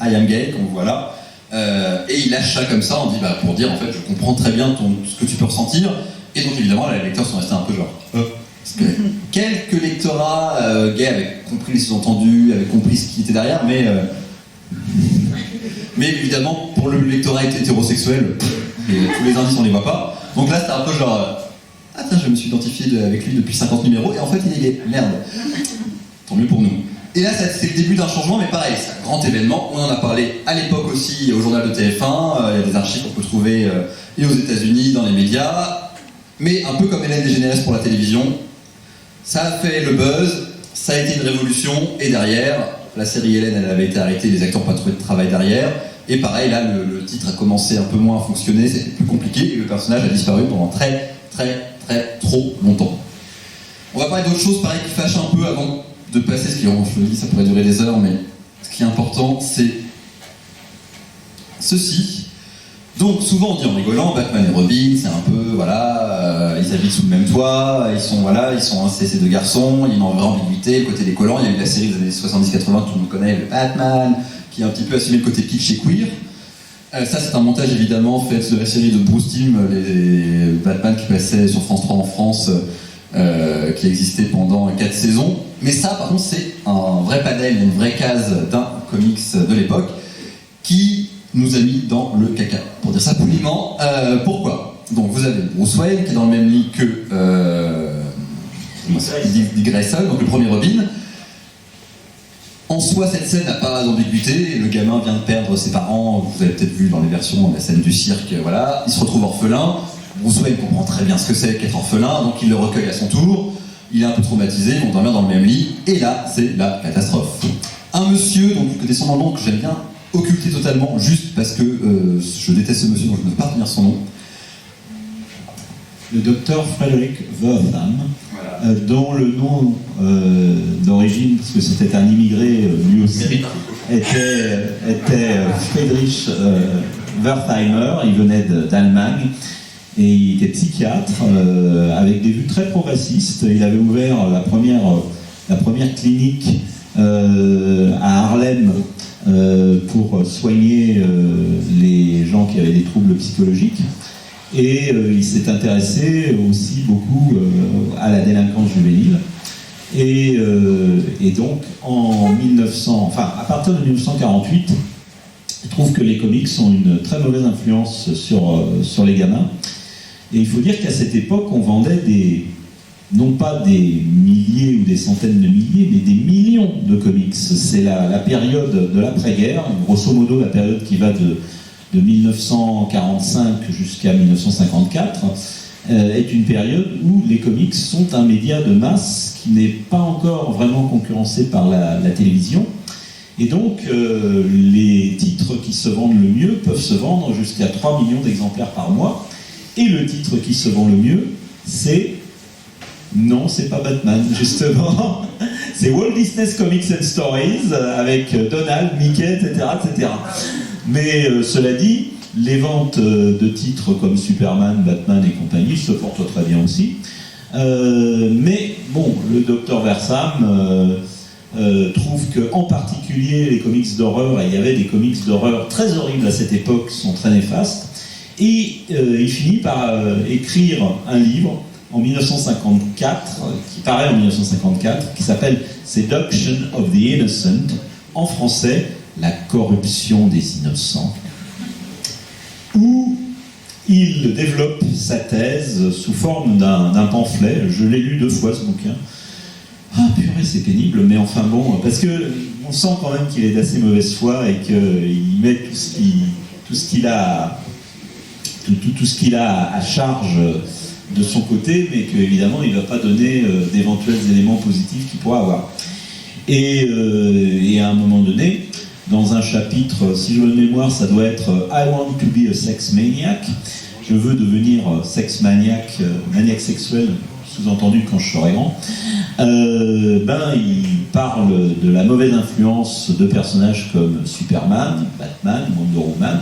I am gay, comme voilà, et il lâche ça comme ça, on dit pour dire en fait je comprends très bien ce que tu peux ressentir, et donc évidemment les lecteurs sont restés un peu genre, parce que quelques lectorats gays avaient compris les sous-entendus, avaient compris ce qui était derrière, mais évidemment pour le lectorat hétérosexuel, tous les indices on les voit pas. Donc là, c'était un peu genre, ah tiens, je me suis identifié avec lui depuis 50 numéros, et en fait, il est gay. Merde. Tant mieux pour nous. Et là, c'est le début d'un changement, mais pareil, c'est un grand événement. On en a parlé à l'époque aussi au journal de TF1. Il y a des archives qu'on peut trouver et aux États-Unis dans les médias, mais un peu comme Hélène DeGeneres pour la télévision, ça a fait le buzz, ça a été une révolution, et derrière, la série Hélène, elle avait été arrêtée, les acteurs n'ont pas trouvé de travail derrière, et pareil, là, le titre a commencé un peu moins à fonctionner, c'était plus compliqué, et le personnage a disparu pendant très trop longtemps. On va parler d'autre chose, pareil, qui fâche un peu avant de passer, ce qui, je le dis, ça pourrait durer des heures, mais ce qui est important, c'est ceci. Donc souvent on dit en rigolant, Batman et Robin, c'est un peu, voilà, ils habitent sous le même toit, ils sont ces deux garçons, il y a une vraie ambiguïté, le côté décollant, il y a eu la série des années 70-80 que tout le monde connaît, le Batman, qui a un petit peu assumé le côté kitsch et queer. Ça c'est un montage évidemment fait de la série de Bruce Timm, les Batman qui passaient sur France 3 en France, qui existait pendant 4 saisons. Mais ça par contre c'est un vrai panel, une vraie case d'un comics de l'époque, qui nous a mis dans le caca, pour dire ça poliment. Pourquoi ? Donc vous avez Bruce Wayne qui est dans le même lit que Dick Grayson, donc le premier Robin. En soi, cette scène n'a pas d'ambiguïté. Le gamin vient de perdre ses parents. Vous avez peut-être vu dans les versions de la scène du cirque. Voilà, il se retrouve orphelin. Bruce Wayne comprend très bien ce que c'est qu'être orphelin, donc il le recueille à son tour. Il est un peu traumatisé, ils vont dormir dans le même lit. Et là, c'est la catastrophe. Un monsieur, donc que descend dans le nom, que j'aime bien occulté totalement, juste parce que je déteste ce monsieur, donc je ne peux pas retenir son nom. Le docteur Frederick Wertham, voilà. Dont le nom d'origine, parce que c'était un immigré lui aussi, était Friedrich Wertheimer. Il venait d'Allemagne et il était psychiatre avec des vues très progressistes. Il avait ouvert la première clinique à Harlem pour soigner les gens qui avaient des troubles psychologiques. Et il s'est intéressé aussi beaucoup à la délinquance juvénile. Et donc, à partir de 1948, il trouve que les comics ont une très mauvaise influence sur les gamins. Et il faut dire qu'à cette époque, on vendait non pas des milliers ou des centaines de milliers, mais des millions de comics. C'est la période de l'après-guerre, grosso modo la période qui va de 1945 jusqu'à 1954, est une période où les comics sont un média de masse qui n'est pas encore vraiment concurrencé par la télévision. Et donc, les titres qui se vendent le mieux peuvent se vendre jusqu'à 3 millions d'exemplaires par mois. Et le titre qui se vend le mieux, c'est... Non, c'est pas Batman, justement. C'est Walt Disney's Comics and Stories, avec Donald, Mickey, etc. etc. Mais cela dit, les ventes de titres comme Superman, Batman et compagnie se portent très bien aussi. Mais bon, le docteur Wertham trouve qu'en particulier les comics d'horreur, et il y avait des comics d'horreur très horribles à cette époque, sont très néfastes, et il finit par écrire un livre en 1954, qui paraît en 1954, qui s'appelle Seduction of the Innocent, en français, La corruption des innocents, où il développe sa thèse sous forme d'un pamphlet. Je l'ai lu 2 fois, ce bouquin. Ah purée, c'est pénible, mais enfin bon, parce que on sent quand même qu'il est d'assez mauvaise foi et qu'il met tout ce qu'il a à charge de son côté, mais qu'évidemment il ne va pas donner d'éventuels éléments positifs qu'il pourra avoir. Et à un moment donné, dans un chapitre, si je veux de mémoire, ça doit être I want to be a sex maniac. Je veux devenir sex maniac, maniaque sexuel, sous-entendu quand je serai grand. Il parle de la mauvaise influence de personnages comme Superman, Batman, Wonder Woman,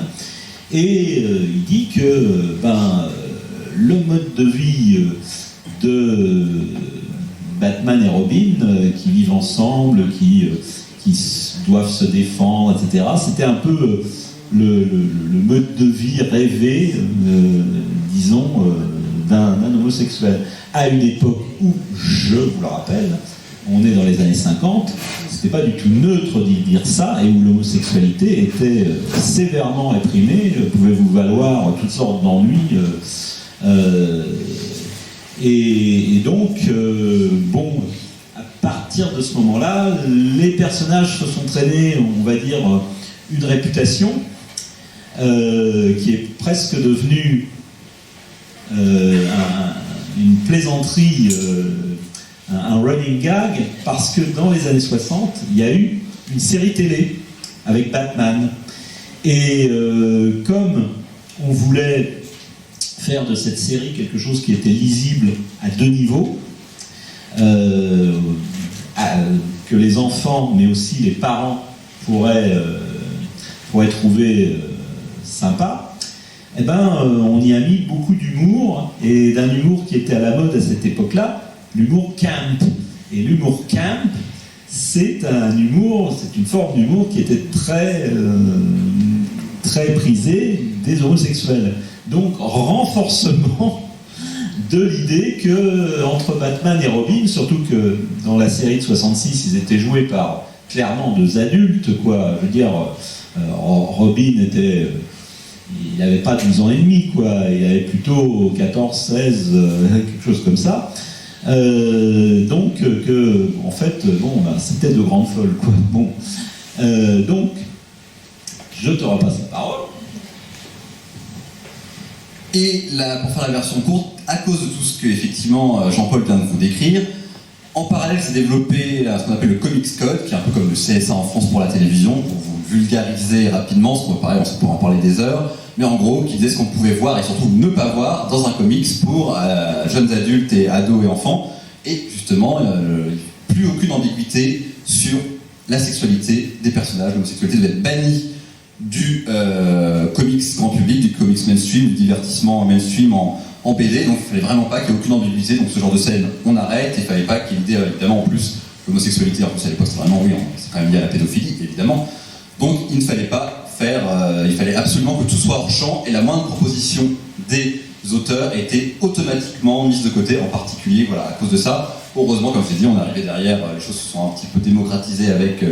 et il dit que le mode de vie de Batman et Robin, qui vivent ensemble, qui doivent se défendre, etc., c'était un peu le mode de vie rêvé, disons, d'un homosexuel. À une époque où, je vous le rappelle, on est dans les années 50, c'était pas du tout neutre d'y dire ça, et où l'homosexualité était sévèrement réprimée, pouvait vous valoir toutes sortes d'ennuis. Et donc, à partir de ce moment-là, les personnages se sont traînés, on va dire, une réputation qui est presque devenue une plaisanterie, un running gag, parce que dans les années 60, il y a eu une série télé avec Batman. Et comme on voulait faire de cette série quelque chose qui était lisible à deux niveaux, que les enfants, mais aussi les parents pourraient trouver sympa, eh ben, on y a mis beaucoup d'humour, et d'un humour qui était à la mode à cette époque-là, l'humour camp. Et l'humour camp, c'est une forme d'humour qui était très prisée des homosexuels. Donc, renforcement de l'idée que entre Batman et Robin, surtout que dans la série de 66, ils étaient joués par clairement deux adultes, quoi. Je veux dire, Robin était, il n'avait pas 12 ans et demi, quoi. Il avait plutôt 14, 16, quelque chose comme ça. Donc, en fait, bon, ben, c'était de grandes folles, quoi. Bon, donc, je te repasse la parole. Et là, pour faire la version courte, à cause de tout ce que effectivement Jean-Paul vient de vous décrire, en parallèle s'est développé ce qu'on appelle le Comics Code, qui est un peu comme le CSA en France pour la télévision, pour vous vulgariser rapidement, ce qu'on pareil, on pourra en parler des heures, mais en gros, qui disait ce qu'on pouvait voir et surtout ne pas voir dans un comics pour jeunes adultes et ados et enfants, et justement, plus aucune ambiguïté sur la sexualité des personnages. L'homosexualité devait être bannie du comics grand public, du comics mainstream, du divertissement mainstream en BD, donc il fallait vraiment pas qu'il y ait aucune ambiguïté, donc ce genre de scène on arrête, et il fallait pas qu'il y ait l'idée évidemment en plus l'homosexualité, en plus à l'époque c'est vraiment oui, c'est quand même lié à la pédophilie évidemment, donc il ne fallait pas faire, il fallait absolument que tout soit hors champ, et la moindre proposition des auteurs était automatiquement mise de côté, en particulier voilà, à cause de ça. Heureusement, comme je l'ai dit, on est arrivé derrière, les choses se sont un petit peu démocratisées avec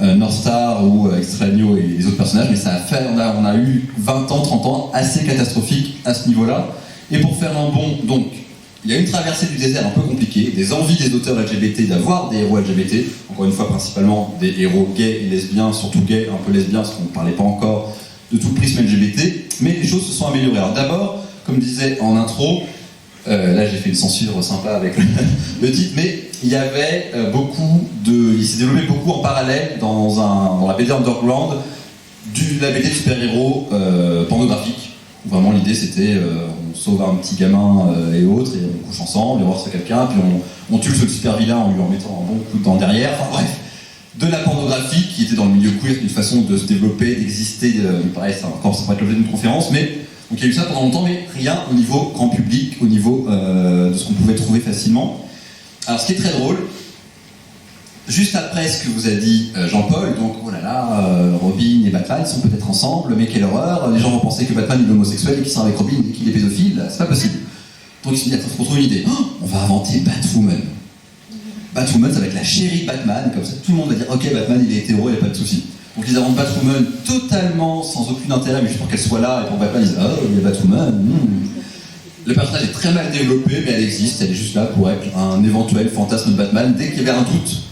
North Star ou Extraño et les autres personnages, mais ça a fait, on a eu 20 ans, 30 ans assez catastrophiques à ce niveau-là. Et pour faire un bond, donc, il y a une traversée du désert un peu compliquée, des envies des auteurs LGBT d'avoir des héros LGBT, encore une fois principalement des héros gays et lesbiens, surtout gays, un peu lesbiens, parce qu'on ne parlait pas encore de tout le prisme LGBT, mais les choses se sont améliorées. Alors d'abord, comme je disais en intro, là j'ai fait une censure sympa avec le titre, mais il y avait il s'est développé beaucoup en parallèle dans la BD underground de la BD de super-héros pornographique. Vraiment l'idée c'était on sauve un petit gamin et autres, et on couche ensemble, et on voit quelqu'un, puis on tue le super vilain en lui en mettant un bon coup de dent derrière, enfin bref. De la pornographie qui était dans le milieu queer, une façon de se développer, d'exister, pareil ça va être l'objet d'une conférence, mais donc il y a eu ça pendant longtemps, mais rien au niveau grand public, au niveau de ce qu'on pouvait trouver facilement. Alors ce qui est très drôle, juste après ce que vous a dit Jean-Paul, donc oh là là, Robin et Batman sont peut-être ensemble, mais quelle horreur, les gens vont penser que Batman est homosexuel et qu'il sort avec Robin et qu'il est pédophile, c'est pas possible. Donc ils se disent, attends, faut trouver une idée, on va inventer Batwoman. Batwoman, ça va être la chérie de Batman, comme ça tout le monde va dire ok, Batman il est hétéro, il n'y a pas de souci. Donc ils inventent Batwoman totalement sans aucun intérêt, mais juste pour qu'elle soit là, et pour Batman ils disent oh, il y a Batwoman. Le personnage est très mal développé, mais elle existe, elle est juste là pour être un éventuel fantasme de Batman. Dès qu'il y avait un doute,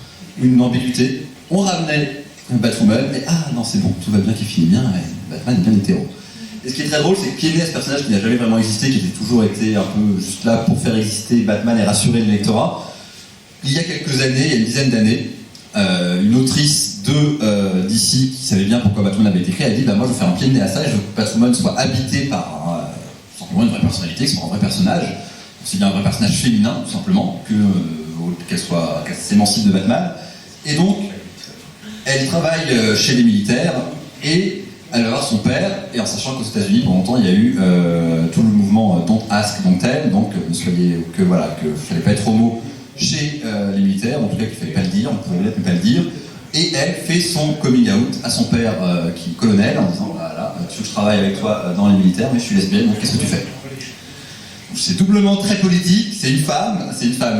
une ambiguïté, on ramenait Batwoman, et ah non c'est bon, tout va bien, qui finit bien, et Batman est bien hétéro. Et ce qui est très drôle, c'est qu'il y a ce personnage qui n'a jamais vraiment existé, qui a toujours été un peu juste là pour faire exister Batman et rassurer le lectorat. Il y a quelques années, il y a une dizaine d'années, une autrice de DC qui savait bien pourquoi Batwoman avait été créé, a dit bah, moi je veux faire un pied de nez à ça, et je veux que Batwoman soit habité par simplement une vraie personnalité, que ce soit un vrai personnage, aussi bien un vrai personnage féminin tout simplement, qu'elle s'émancipe de Batman. Et donc elle travaille chez les militaires et elle va voir son père, et en sachant qu'aux États-Unis pendant longtemps il y a eu tout le mouvement Don't Ask, Don't Tell, donc ne soyez que voilà, que fallait pas être homo chez les militaires, en tout cas qu'il ne fallait pas le dire, on pouvait l'être mais pas le dire, et elle fait son coming out à son père qui est colonel en disant voilà, tu veux que je travaille avec toi dans les militaires, mais je suis lesbienne, donc qu'est-ce que tu fais? C'est doublement très politique, c'est une femme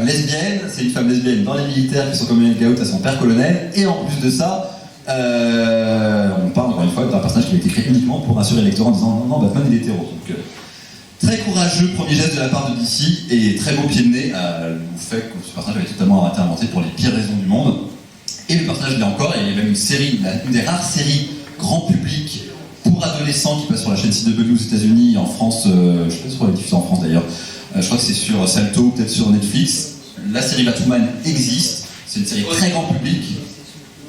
lesbienne, c'est une femme lesbienne dans les militaires qui fait son coming out à son père colonel, et en plus de ça, on parle encore une fois d'un personnage qui a été créé uniquement pour rassurer les lecteurs en disant non, Batman il est hétéro. Donc, très courageux premier geste de la part de DC et très beau pied de nez au fait que ce personnage avait totalement été inventé pour les pires raisons du monde. Et le personnage l'est encore, et il y a même une série, une des rares séries grand public pour adolescents qui passe sur la chaîne CW aux États-Unis, en France, je sais pas si on l'a diffusé en France d'ailleurs, je crois que c'est sur Salto, peut-être sur Netflix. La série Batwoman existe, c'est une série très grand public.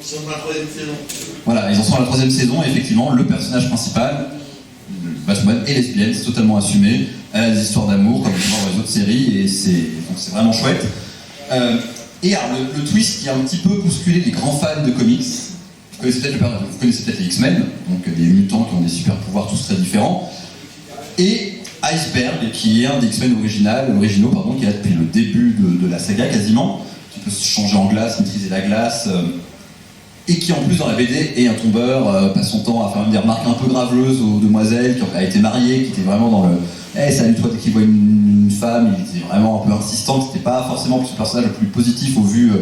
Ils sont dans la 3e saison. Voilà, ils en sont à la 3e saison, et effectivement, le personnage principal, Batwoman, est lesbienne, c'est totalement assumé. Elle a des histoires d'amour, comme dans les autres séries, et c'est vraiment chouette. Et alors, le twist qui a un petit peu bousculé les grands fans de comics, vous connaissez peut-être les X-Men, donc des mutants qui ont des super pouvoirs tous très différents, et Iceberg, qui est un des X-Men originaux, qui est là depuis le début de la saga quasiment, qui peut se changer en glace, maîtriser la glace, et qui en plus dans la BD est un tombeur, passe son temps à faire des remarques un peu graveleuses aux demoiselles, qui a été marié, qui était vraiment dans le « Hey, salut toi » dès qu'il voit une femme, il était vraiment un peu insistant, c'était pas forcément ce personnage le plus positif au vu,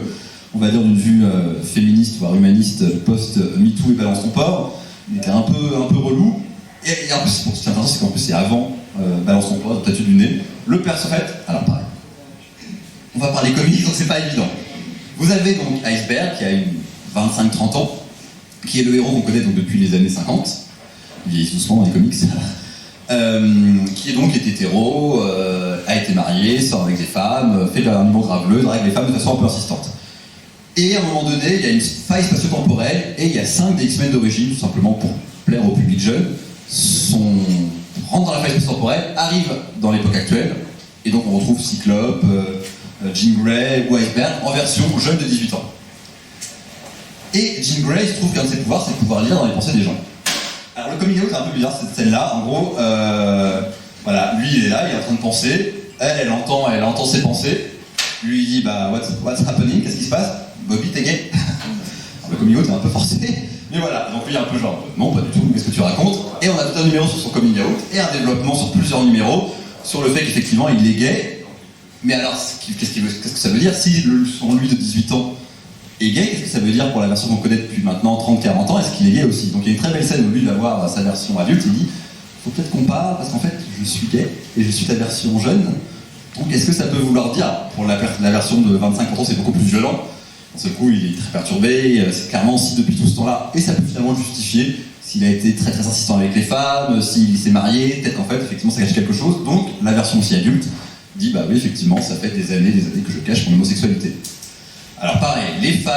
on va dire d'une vue féministe, voire humaniste, post-MeToo et Balance ton porc. Il était un peu relou, et en plus, ce qui est intéressant, c'est qu'en plus c'est avant Balance ton porc, Tatu du nez. Le personnage, alors pareil, on va parler comics, donc c'est pas évident. Vous avez donc Iceberg, qui a une 25-30 ans, qui est le héros qu'on connaît donc depuis les années 50, il vieillit doucement dans les comics, qui est hétéro, a été marié, sort avec des femmes, fait de la niveau graveleux, drague les femmes de façon un peu insistante. Et à un moment donné, il y a une faille spatio-temporelle, et il y a 5 des X-Men d'origine, tout simplement pour plaire au public jeune, rentrent dans la faille spatio-temporelle, arrivent dans l'époque actuelle, et donc on retrouve Cyclope, Jean Grey ou Iceberg en version jeune de 18 ans. Et Jean Grey, il se trouve qu'un de ses pouvoirs, c'est de pouvoir lire dans les pensées des gens. Alors le coming out est un peu bizarre cette scène-là. En gros, voilà, lui il est là, il est en train de penser. Elle entend ses pensées. Lui il dit bah what's happening, qu'est-ce qui se passe? Bobby t'es gay. Alors, le coming out est un peu forcé, mais voilà. Donc lui il est un peu genre non pas du tout. Qu'est-ce que tu racontes? Et on a tout un numéro sur son coming out et un développement sur plusieurs numéros sur le fait qu'effectivement il est gay. Mais alors qu'est-ce que ça veut dire si son lui de 18 ans est gay, qu'est-ce que ça veut dire pour la version qu'on connaît depuis maintenant 30-40 ans? Est-ce qu'il est gay aussi? Donc il y a une très belle scène où lui d'avoir sa version adulte, il dit faut peut-être qu'on parle parce qu'en fait je suis gay et je suis ta version jeune. Donc est-ce que ça peut vouloir dire, pour la version de 25 ans c'est beaucoup plus violent, d'un seul coup il est très perturbé, c'est clairement aussi depuis tout ce temps-là, et ça peut finalement le justifier s'il a été très très insistant avec les femmes, s'il s'est marié, peut-être qu'en fait effectivement ça cache quelque chose. Donc la version aussi adulte dit bah oui effectivement ça fait des années que je cache mon homosexualité. Alors pareil, les fans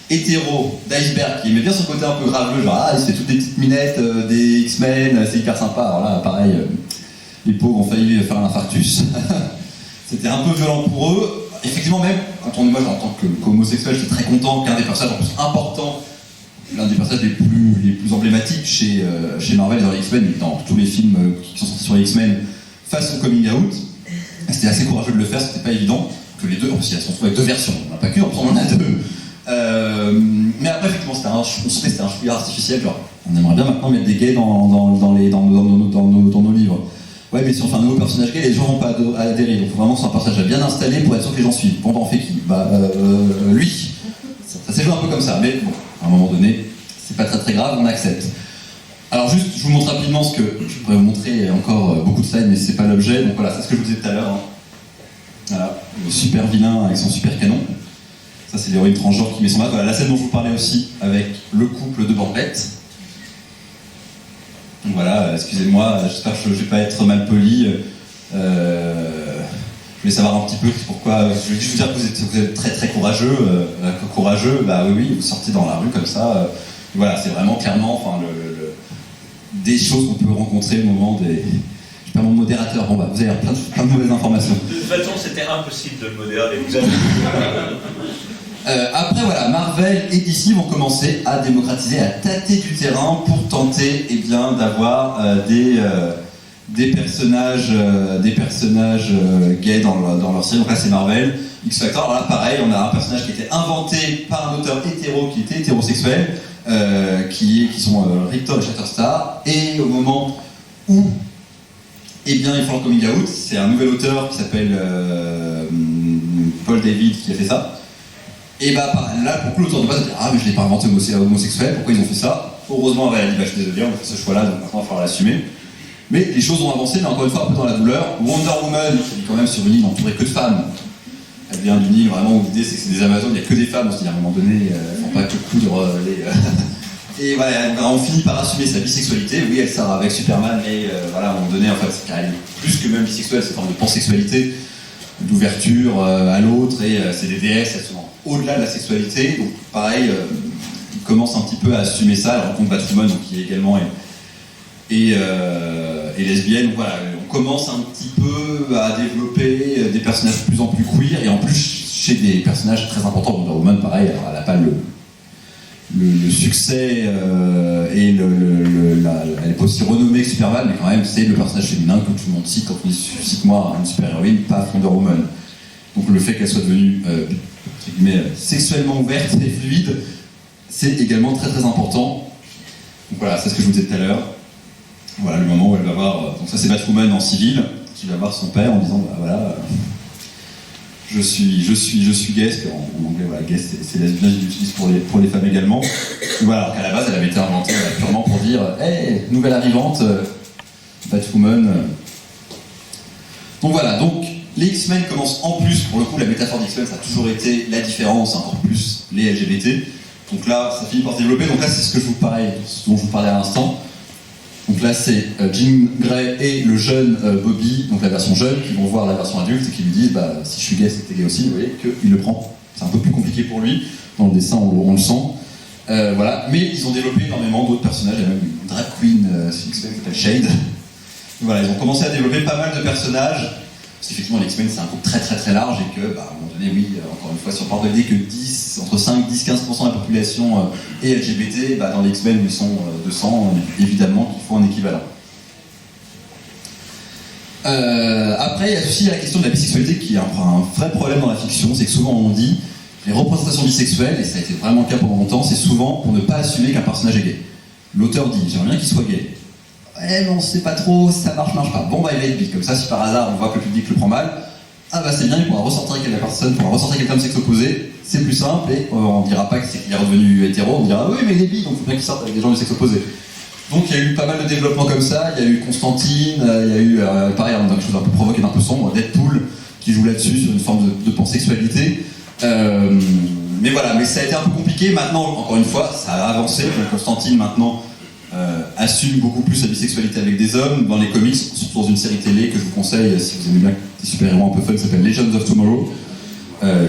hétéros d'Iceberg qui aimaient bien son côté un peu graveleux, genre il se fait toutes des petites minettes, des X-Men, c'est hyper sympa. Alors là, pareil, les pauvres ont failli faire un infarctus. C'était un peu violent pour eux. Effectivement, même quand moi en tant qu'homosexuel, je suis très content qu'un des personnages en plus importants, l'un des personnages les plus emblématiques chez Marvel dans les X-Men, dans tous les films qui sont sortis sur les X-Men, fasse son coming out. C'était assez courageux de le faire, c'était pas évident. Que les deux, en plus, elles se retrouvent avec 2 versions, on n'a pas qu'une, on en a 2. Mais après, effectivement, c'était un chouïa artificiel, genre, on aimerait bien maintenant mettre des gays dans nos livres. Ouais, mais si on fait un nouveau personnage gay, les gens vont pas adhérer, donc il faut vraiment que ce soit un personnage bien installé pour être sûr que les gens suivent. Bon, on fait qui? Lui. Ça s'est joué un peu comme ça, mais bon, à un moment donné, c'est pas très très grave, on accepte. Alors juste, je vous montre rapidement ce que je pourrais vous montrer encore beaucoup de slides, mais c'est pas l'objet, donc voilà, c'est ce que je vous disais tout à l'heure. Hein. Voilà, le super vilain avec son super canon. Ça, c'est l'héroïne transgenre qui met son masque. Voilà, la scène dont je vous parlais aussi, avec le couple de bandelettes. Donc voilà, excusez-moi, j'espère que je ne vais pas être mal poli. Je voulais savoir un petit peu pourquoi. Je veux juste vous dire que vous êtes très très courageux. Courageux, bah oui, vous sortez dans la rue comme ça. Voilà, c'est vraiment clairement des choses qu'on peut rencontrer au moment des. Je perds mon modérateur, bon bah vous avez plein de mauvaises informations. De toute façon, c'était impossible de le modérer, vous avez... Après voilà, Marvel et DC vont commencer à démocratiser, à tâter du terrain pour tenter d'avoir des personnages gays dans leur série. Donc là c'est Marvel, X-Factor. Alors là pareil, on a un personnage qui était inventé par un auteur hétéro qui était hétérosexuel, qui sont Rictor et Shatterstar, et au moment où ils font leur coming out, c'est un nouvel auteur qui s'appelle Paul David qui a fait ça. Et bah là, pour le coup, l'auteur de base a dit ah mais je l'ai pas inventé homosexuel, pourquoi ils ont fait ça? Heureusement, elle a dit bah je suis désolé, on a fait ce choix-là, donc maintenant il va falloir l'assumer. Mais les choses ont avancé, mais encore une fois, un peu dans la douleur. Wonder Woman, qui est quand même sur une île entourée que de femmes. Elle vient d'une île vraiment où l'idée c'est que c'est des Amazones, il n'y a que des femmes, on se dit à un moment donné, elles ne font pas que coudre Et voilà, on finit par assumer sa bisexualité. Oui, elle sort avec Superman, mais voilà, à un moment donné, en fait, elle est plus que même bisexuelle, c'est une forme de pansexualité, d'ouverture à l'autre, et c'est des déesses, elles sont au-delà de la sexualité. Donc, pareil, il commence un petit peu à assumer ça. Elle rencontre Batwoman, donc, qui également est lesbienne. Donc voilà, on commence un petit peu à développer des personnages de plus en plus queer, et en plus chez des personnages très importants. Wonder Woman, pareil, alors, elle n'a pas le succès et elle n'est pas aussi renommée que Superman, mais quand même c'est le personnage féminin que tout le monde cite quand on dit cite-moi une super-héroïne, pas Wonder Woman. Donc le fait qu'elle soit devenue entre guillemets, sexuellement ouverte et fluide, c'est également très très important. Donc voilà, c'est ce que je vous disais tout à l'heure. Voilà le moment où elle va voir. Donc ça c'est Batwoman en civil qui va voir son père en disant bah voilà. Je suis gay, parce qu'en anglais, voilà, gay, c'est lesbien, je l'utilise pour les femmes également. Et voilà, alors qu'à la base, elle avait été inventée purement pour dire hey, nouvelle arrivante, Batwoman. Donc voilà, donc les X-Men commencent en plus, pour le coup, la métaphore d'X-Men, ça a toujours été la différence, encore plus les LGBT. Donc là, ça finit par se développer. Donc là, c'est ce dont je vous parlais à l'instant. Donc là, c'est Jean Grey et le jeune Bobby, donc la version jeune, qui vont voir la version adulte et qui lui disent bah, si je suis gay, c'est que t'es gay aussi. Vous voyez qu'il le prend. C'est un peu plus compliqué pour lui. Dans le dessin, on le sent. Voilà. Mais ils ont développé énormément d'autres personnages. Il y a même une drag queen X-Men qui s'appelle Shade. Donc voilà, ils ont commencé à développer pas mal de personnages. Parce qu'effectivement, les X-Men, c'est un groupe très très très large et que, bah, à un moment donné, oui, encore une fois, si on parle de l'idée que entre 5, 10, 15% de la population est LGBT, bah, dans les X-Men, ils sont 200, évidemment, qu'il faut un équivalent. Après, il y a aussi la question de la bisexualité qui est un vrai problème dans la fiction. C'est que souvent on dit les représentations bisexuelles, et ça a été vraiment le cas pendant longtemps, c'est souvent pour ne pas assumer qu'un personnage est gay. L'auteur dit j'aimerais bien qu'il soit gay. Ouais, mais on sait pas trop, ça marche pas. Bon, bah, il va être bi. Comme ça, si par hasard on voit que le public le prend mal, ah bah c'est bien, il pourra ressortir avec la personne, pourra ressortir quelqu'un de sexe opposé, c'est plus simple, et on dira pas qu'il est revenu hétéro, on dira oui, mais il est bi, donc il faut bien qu'il sorte avec des gens du sexe opposé. Donc il y a eu pas mal de développement comme ça, il y a eu Constantine, il y a eu, pareil, quelque chose d'un peu provoqué, d'un peu sombre, Deadpool, qui joue là-dessus, sur une forme de pansexualité. Mais voilà, mais ça a été un peu compliqué. Maintenant, encore une fois, ça a avancé. Donc Constantine, maintenant, assume beaucoup plus sa bisexualité avec des hommes. Dans les comics, surtout dans une série télé que je vous conseille, si vous aimez bien des super-héros un peu fun, qui s'appelle Legends of Tomorrow,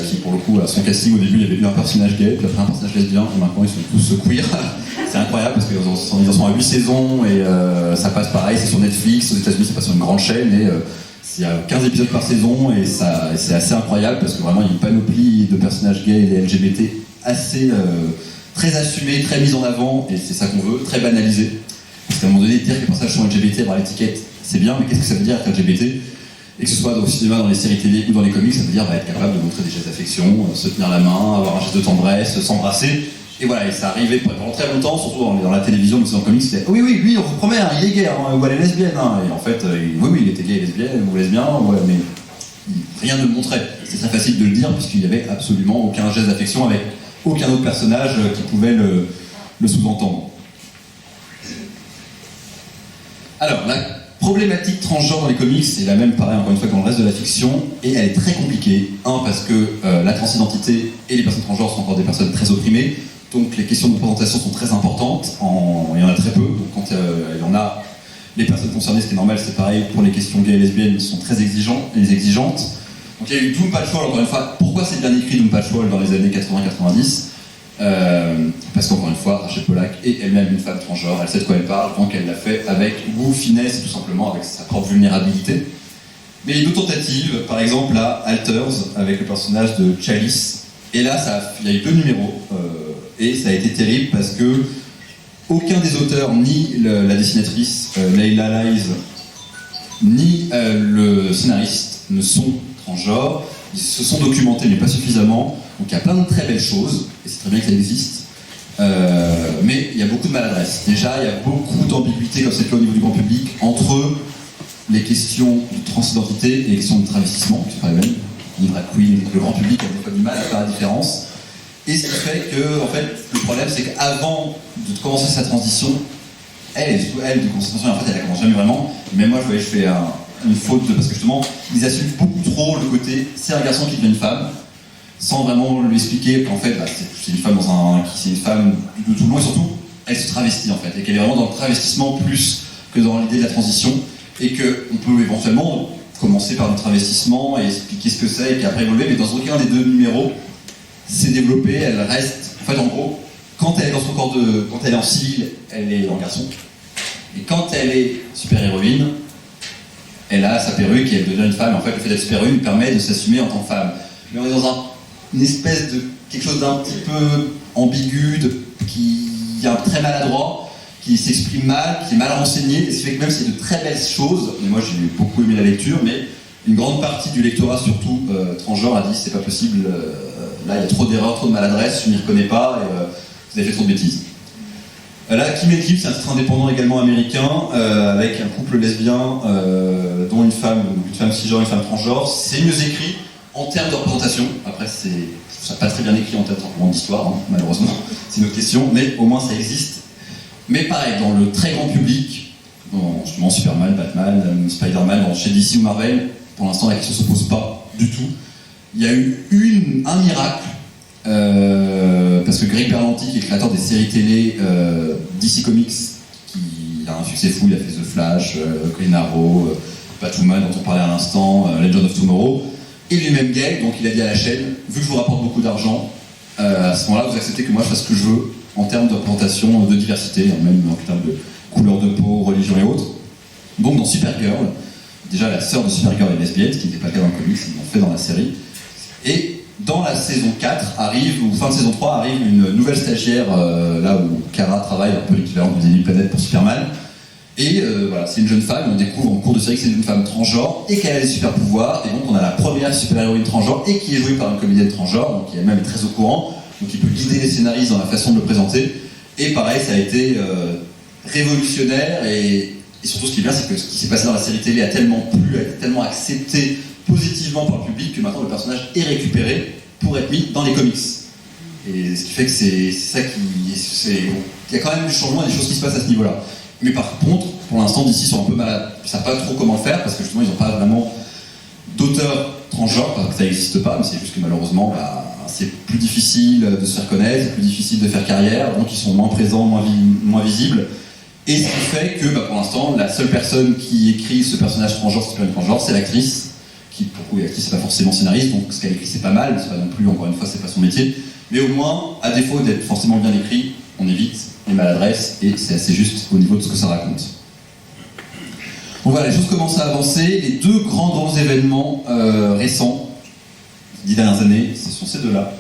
qui pour le coup, à son casting, au début, il y avait eu un personnage gay, puis après un personnage lesbien, et maintenant ils sont tous queer. C'est incroyable parce qu'ils en sont à 8 saisons, et ça passe pareil, c'est sur Netflix, aux États-Unis, ça passe sur une grande chaîne, et il y a 15 épisodes par saison, et c'est assez incroyable parce que vraiment il y a une panoplie de personnages gays et LGBT assez très assumés, très mis en avant, et c'est ça qu'on veut, très banalisé. Parce qu'à un moment donné, dire que les personnages sont LGBT, avoir l'étiquette, c'est bien, mais qu'est-ce que ça veut dire être LGBT? Et que ce soit au cinéma, dans les séries télé ou dans les comics, ça veut dire être capable de montrer des gestes d'affection, se tenir la main, avoir un geste de tendresse, s'embrasser. Et voilà, et ça arrivait pendant très longtemps, surtout dans la télévision, mais aussi dans le comics, c'était oui, lui, on vous promet, hein, il est gay, hein, ou elle est lesbienne. Hein. Et en fait, oui, il était gay et lesbienne, ou lesbien, ouais, mais rien ne le montrait. C'était très facile de le dire, puisqu'il n'y avait absolument aucun geste d'affection avec aucun autre personnage qui pouvait le sous-entendre. Alors, la problématique transgenre dans les comics est la même, pareil, encore une fois, que dans le reste de la fiction, et elle est très compliquée. Parce que la transidentité et les personnes transgenres sont encore des personnes très opprimées. Donc les questions de représentation sont très importantes, il y en a très peu, donc quand il y en a, les personnes concernées, ce qui est normal, c'est pareil pour les questions gays et lesbiennes, sont très exigeantes. Donc il y a eu Doom Patrol, encore une fois, pourquoi c'est bien écrit Doom Patrol dans les années 80-90 parce qu'encore une fois, Rachel Pollack est elle-même une femme transgenre, elle sait de quoi elle parle, donc elle l'a fait avec goût, finesse, et tout simplement avec sa propre vulnérabilité. Mais il y a d'autres tentatives, par exemple là, Alters, avec le personnage de Chalice, et là il y a eu 2 numéros, et ça a été terrible parce que aucun des auteurs, ni la dessinatrice Leila Lies, ni le scénariste ne sont transgenres. Ils se sont documentés, mais pas suffisamment. Donc il y a plein de très belles choses, et c'est très bien que ça existe. Mais il y a beaucoup de maladresse. Déjà, il y a beaucoup d'ambiguïté, comme c'est le cas au niveau du grand public, entre les questions de transidentité et les questions de travestissement, qui sont pas les mêmes. Une drag queen, le grand public a des fois du mal à faire la différence. Et ce qui fait que, en fait, le problème, c'est qu'avant de commencer sa transition, elle, de consultation, en fait, elle a commencé jamais vraiment. Mais moi, je fais une faute, parce que justement, ils assument beaucoup trop le côté, c'est un garçon qui devient une femme, sans vraiment lui expliquer qu'en fait, bah, c'est une femme c'est une femme de tout le monde, et surtout, elle se travestit en fait, et qu'elle est vraiment dans le travestissement plus que dans l'idée de la transition, et qu'on peut éventuellement commencer par le travestissement et expliquer ce que c'est, et puis après évoluer, mais dans aucun des deux numéros, c'est développé, elle reste, en fait en gros, quand elle est dans son corps quand elle est en civil, elle est en garçon, et quand elle est super-héroïne, elle a sa perruque et elle devient une femme. En fait, le fait d'être super-héroïne permet de s'assumer en tant que femme. Mais on est dans une espèce de quelque chose d'un petit peu ambigu, qui est très maladroit, qui s'exprime mal, qui est mal renseigné, et ce qui fait que même s'il y a de très belles choses, et moi j'ai beaucoup aimé la lecture, mais une grande partie du lectorat, surtout transgenre, a dit c'est pas possible, là il y a trop d'erreurs, trop de maladresse, je m'y reconnais pas, et vous avez fait trop de bêtises. Là, Kim et Kim, c'est un titre indépendant également américain, avec un couple lesbien, dont une femme cisgenre et une femme transgenre. C'est mieux écrit en termes de représentation. Après, je trouve ça pas très bien écrit en termes d'histoire, hein, malheureusement, c'est une autre question, mais au moins ça existe. Mais pareil, dans le très grand public, dans justement Superman, Batman, Spider-Man, chez DC ou Marvel, pour l'instant la question ne se pose pas du tout. Il y a eu un miracle, parce que Greg Berlanti, qui est créateur des séries télé DC Comics, qui a un succès fou, il a fait The Flash, Green Arrow, Batwoman dont on parlait à l'instant, Legend of Tomorrow, et lui-même gay, donc il a dit à la chaîne, vu que je vous rapporte beaucoup d'argent, à ce moment-là vous acceptez que moi je fasse ce que je veux en termes de représentation, de diversité, même en termes de couleur de peau, religion et autres. Donc dans Supergirl, déjà la sœur de Supergirl est lesbienne, ce qui n'était pas le cas dans le comics, ils l'ont fait dans la série, et dans la saison 4 arrive, ou fin de saison 3, arrive une nouvelle stagiaire, là où Kara travaille, un peu l'équivalent de Daily Planet pour Superman. Et voilà, c'est une jeune femme, on découvre en cours de série que c'est une femme transgenre et qu'elle a des super pouvoirs. Et donc on a la première super-héroïne transgenre et qui est jouée par une comédienne transgenre, donc qui elle-même est très au courant, donc qui peut guider les scénaristes dans la façon de le présenter. Et pareil, ça a été révolutionnaire et surtout ce qui est bien, c'est que ce qui s'est passé dans la série télé a tellement plu, a été tellement accepté positivement par le public que maintenant le personnage est récupéré pour être mis dans les comics. Et ce qui fait que c'est ça qui... Il y a quand même du changement et des choses qui se passent à ce niveau-là. Mais par contre, pour l'instant, DC sont un peu malades. Ils ne savent pas trop comment le faire parce que justement, ils n'ont pas vraiment d'auteur transgenre, parce que ça n'existe pas, mais c'est juste que malheureusement, c'est plus difficile de se faire connaître, c'est plus difficile de faire carrière, donc ils sont moins présents, moins visibles. Et ce qui fait que pour l'instant, la seule personne qui écrit ce personnage transgenre, c'est l'actrice, qui pour coup, l'actrice c'est pas forcément scénariste, donc ce qu'elle écrit c'est pas mal, mais c'est pas non plus, encore une fois, c'est pas son métier. Mais au moins, à défaut d'être forcément bien écrit, on évite les maladresses et c'est assez juste au niveau de ce que ça raconte. Donc voilà, les choses commencent à avancer. Les deux grands événements récents, 10 dernières années, ce sont ces deux-là.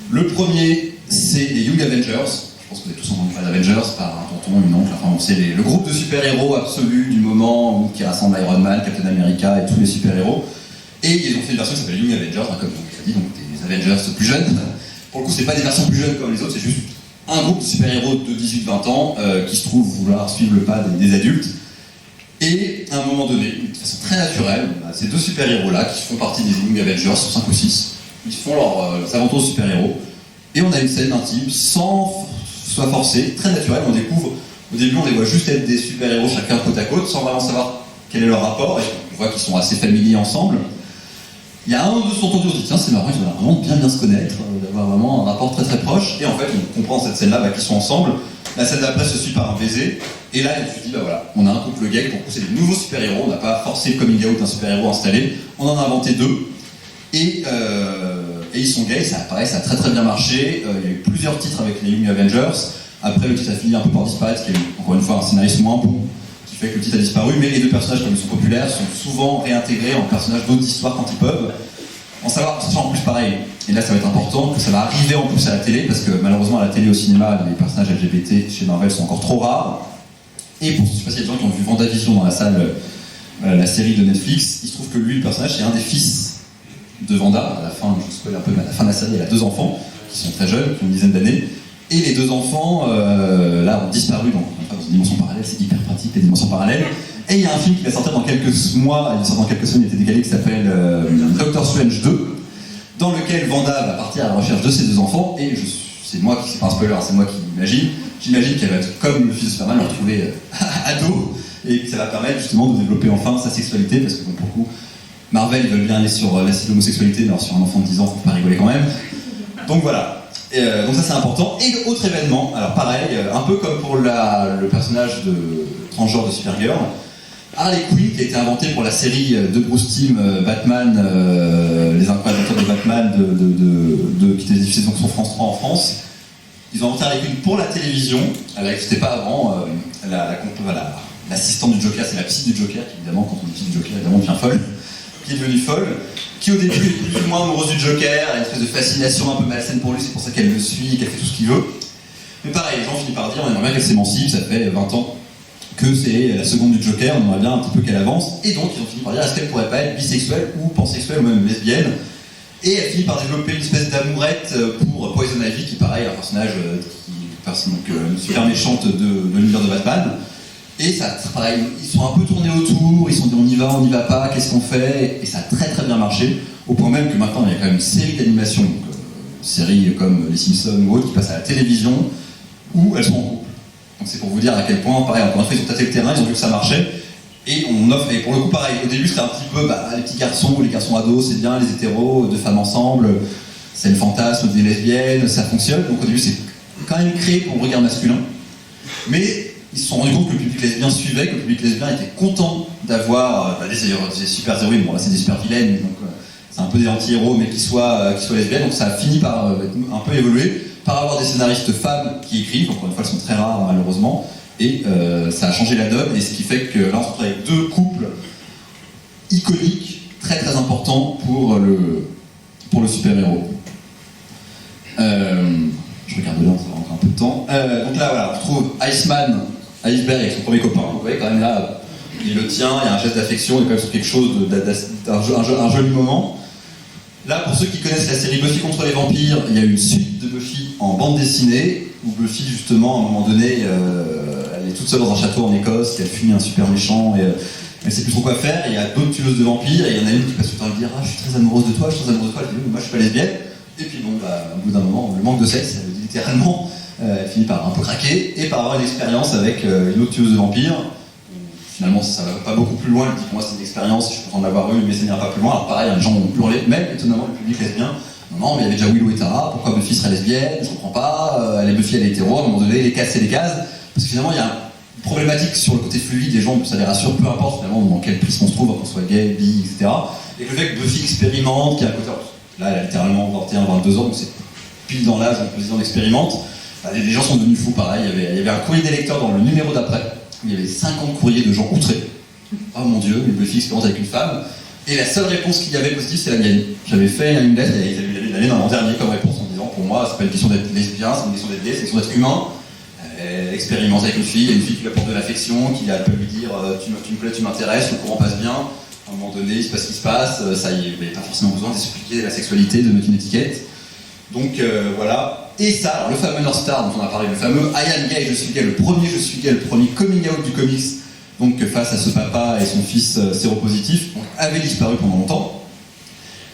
Le premier, c'est les Young Avengers. Je pense que vous avez tous entendu parler d'Avengers par un tonton, une oncle. Enfin, c'est le groupe de super-héros absolus du moment qui rassemble Iron Man, Captain America et tous les super-héros. Et ils ont fait une version qui s'appelle Young Avengers, comme on l'a dit, donc des Avengers plus jeunes. Pour le coup, c'est pas des versions plus jeunes comme les autres, c'est juste un groupe de super-héros de 18-20 ans qui se trouve vouloir suivre le pas des adultes. Et à un moment donné, de façon très naturelle, ces deux super-héros-là, qui font partie des Young Avengers, sont 5 ou 6, ils font leurs aventures de super-héros. Et on a une scène intime, sans soit forcée, très naturelle. On découvre, au début, on les voit juste être des super-héros chacun côte à côte, sans vraiment savoir quel est leur rapport. Et on voit qu'ils sont assez familiers ensemble. Il y a un ou deux sont autour, on se dit tiens, c'est marrant, ils ont vraiment bien se connaître, d'avoir vraiment un rapport très très proche. Et en fait, on comprend cette scène-là qu'ils sont ensemble. La scène d'après se suit par un baiser. Et là, tu te dis, voilà, on a un couple gay, pour le coup, c'est des nouveaux super-héros. On n'a pas forcé le coming out d'un super-héros installé. On en a inventé deux. Et ils sont gays, ça a très très bien marché. Il y a eu plusieurs titres avec les Young Avengers. Après, le titre a fini un peu par disparaître, qui est encore une fois un scénariste moins bon, qui fait que le titre a disparu. Mais les deux personnages, comme ils sont populaires, sont souvent réintégrés en personnages d'autres histoires quand ils peuvent. En sachant en plus pareil, et là ça va être important, que ça va arriver en plus à la télé, parce que malheureusement à la télé, au cinéma, les personnages LGBT chez Marvel sont encore trop rares. Et pour, je sais pas s'il y a des gens qui ont vu WandaVision dans la salle, la série de Netflix, il se trouve que lui, le personnage, c'est un des fils de Wanda. À la fin, je vous spoil un peu, mais à la fin de la série, il a 2 enfants, qui sont très jeunes, qui ont une dizaine d'années. Et les 2 enfants, là, ont disparu dans une dimension parallèle, c'est hyper pratique, les dimensions parallèles. Et il y a un film qui va sortir dans quelques mois, il sort dans quelques semaines, il a été décalé, qui s'appelle Doctor Strange 2, dans lequel Wanda va partir à la recherche de ses 2 enfants, et c'est moi qui, c'est pas un spoiler, c'est moi qui l'imagine. J'imagine qu'elle va être comme le fils de Superman, le retrouver ado, et que ça va permettre justement de développer enfin sa sexualité, parce que bon, pour le coup, Marvel, ils veulent bien aller sur la l'homosexualité, mais alors sur un enfant de 10 ans, faut pas rigoler quand même. Donc voilà. Donc ça c'est important. Et autre événement, alors pareil, un peu comme pour le personnage de transgenre de Supergirl, Harley Quinn, qui a été inventée pour la série de Bruce Timm, Batman, les incroyables aventures de Batman, qui était diffusée sur France 3 en France. Ils ont inventé Harley Quinn pour la télévision. Elle n'existait pas avant. L'assistante du Joker, c'est la psy du Joker, qui évidemment, quand on dit psy du Joker, évidemment, devient folle, qui est devenue folle, qui au début est plus ou moins amoureuse du Joker, elle a une espèce de fascination un peu malsaine pour lui, c'est pour ça qu'elle le suit, qu'elle fait tout ce qu'il veut. Mais pareil, les gens finissent par dire, on aimerait bien qu'elle s'émancipe, ça fait 20 ans que c'est la seconde du Joker, on aimerait bien un petit peu qu'elle avance, et donc ils ont fini par dire, est-ce qu'elle pourrait pas être bisexuelle ou pansexuelle ou même lesbienne? Et elle finit par développer une espèce d'amourette pour Poison Ivy, qui pareil, un personnage une super méchante de l'univers de Batman. Et ça, pareil, ils sont un peu tournés autour, ils se sont dit on y va pas, qu'est-ce qu'on fait? Et ça a très très bien marché, au point même que maintenant il y a quand même une série d'animations, séries comme Les Simpsons ou autres, qui passent à la télévision, où elles sont en couple. Donc c'est pour vous dire à quel point, pareil, encore une fois, ils ont tâté le terrain, ils ont vu que ça marchait, et on offre, et pour le coup pareil, au début c'était un petit peu, les petits garçons ou les garçons ados, c'est bien, les hétéros, deux femmes ensemble, c'est le fantasme des lesbiennes, ça fonctionne, donc au début c'est quand même créé pour le regard masculin, mais ils se sont rendus compte que le public lesbien suivait, que le public lesbien était content d'avoir des super héroïnes, bon là c'est des super vilaines, donc c'est un peu des anti-héros, mais qui soient lesbiennes, donc ça a fini par un peu évoluer, par avoir des scénaristes femmes qui écrivent, encore une fois elles sont très rares malheureusement, et ça a changé la donne, et ce qui fait que là on se retrouve avec deux couples iconiques, très très importants pour le super-héros. Je regarde là, ça va encore un peu de temps. Donc là voilà, on retrouve Iceberg avec son premier copain, vous voyez quand même là, il le tient, il y a un geste d'affection, il est quand même sur quelque chose un joli moment. Là, pour ceux qui connaissent la série Buffy contre les vampires, il y a une suite de Buffy en bande dessinée, où Buffy justement, à un moment donné, elle est toute seule dans un château en Écosse, elle fuit un super méchant, et elle sait plus trop quoi faire, et il y a d'autres tueuses de vampires, et il y en a une qui passe tout le temps à dire « Ah, je suis très amoureuse de toi, elle dit « Moi, je suis pas lesbienne », et puis bon, au bout d'un moment, le manque de sexe, elle le dit littéralement, elle finit par un peu craquer, et par avoir une expérience avec une autre tueuse de vampires. Finalement, ça va pas beaucoup plus loin, elle dit pour moi c'est une expérience, je suis content de l'avoir eu, mais ça n'ira pas plus loin. Alors pareil, les gens ont hurlé, même étonnamment le public lesbien, non, mais il y avait déjà Willow et Tara, pourquoi Buffy serait lesbienne, je comprends pas, Buffy elle est hétéro, à un moment donné, les cases c'est les cases, parce que finalement il y a une problématique sur le côté fluide, les gens, ça les rassure, peu importe finalement dans quel prisme on se trouve, qu'on soit gay, bi, etc. Et que le fait que Buffy expérimente, qu'il y a un côté, là elle a littéralement 21, 22 ans, donc c'est pile dans l'âge où le président expérimente, les gens sont devenus fous pareil, il y avait un courrier des lecteurs dans le numéro d'après, il y avait 50 courriers de gens outrés. Oh mon Dieu, mais Buffy expérimente avec une femme. Et la seule réponse qu'il y avait positive, c'est la mienne. J'avais fait une lettre, et ils avaient l'année dans l'an dernier comme réponse en disant pour moi, c'est pas une question d'être lesbien, c'est une question d'être gay, c'est une question d'être humain. Elle expérimente avec une fille qui lui apporte de l'affection, qui peut lui dire tu me plais, tu m'intéresses, le courant passe bien. À un moment donné, il se passe ce qui se passe, ça y est, il n'y a pas forcément besoin d'expliquer la sexualité, de mettre une étiquette. Donc voilà. Et ça, alors, le fameux North Star dont on a parlé, le fameux I am gay, je suis gay, le premier coming out du comics, donc face à ce papa et son fils séropositif, avait disparu pendant longtemps.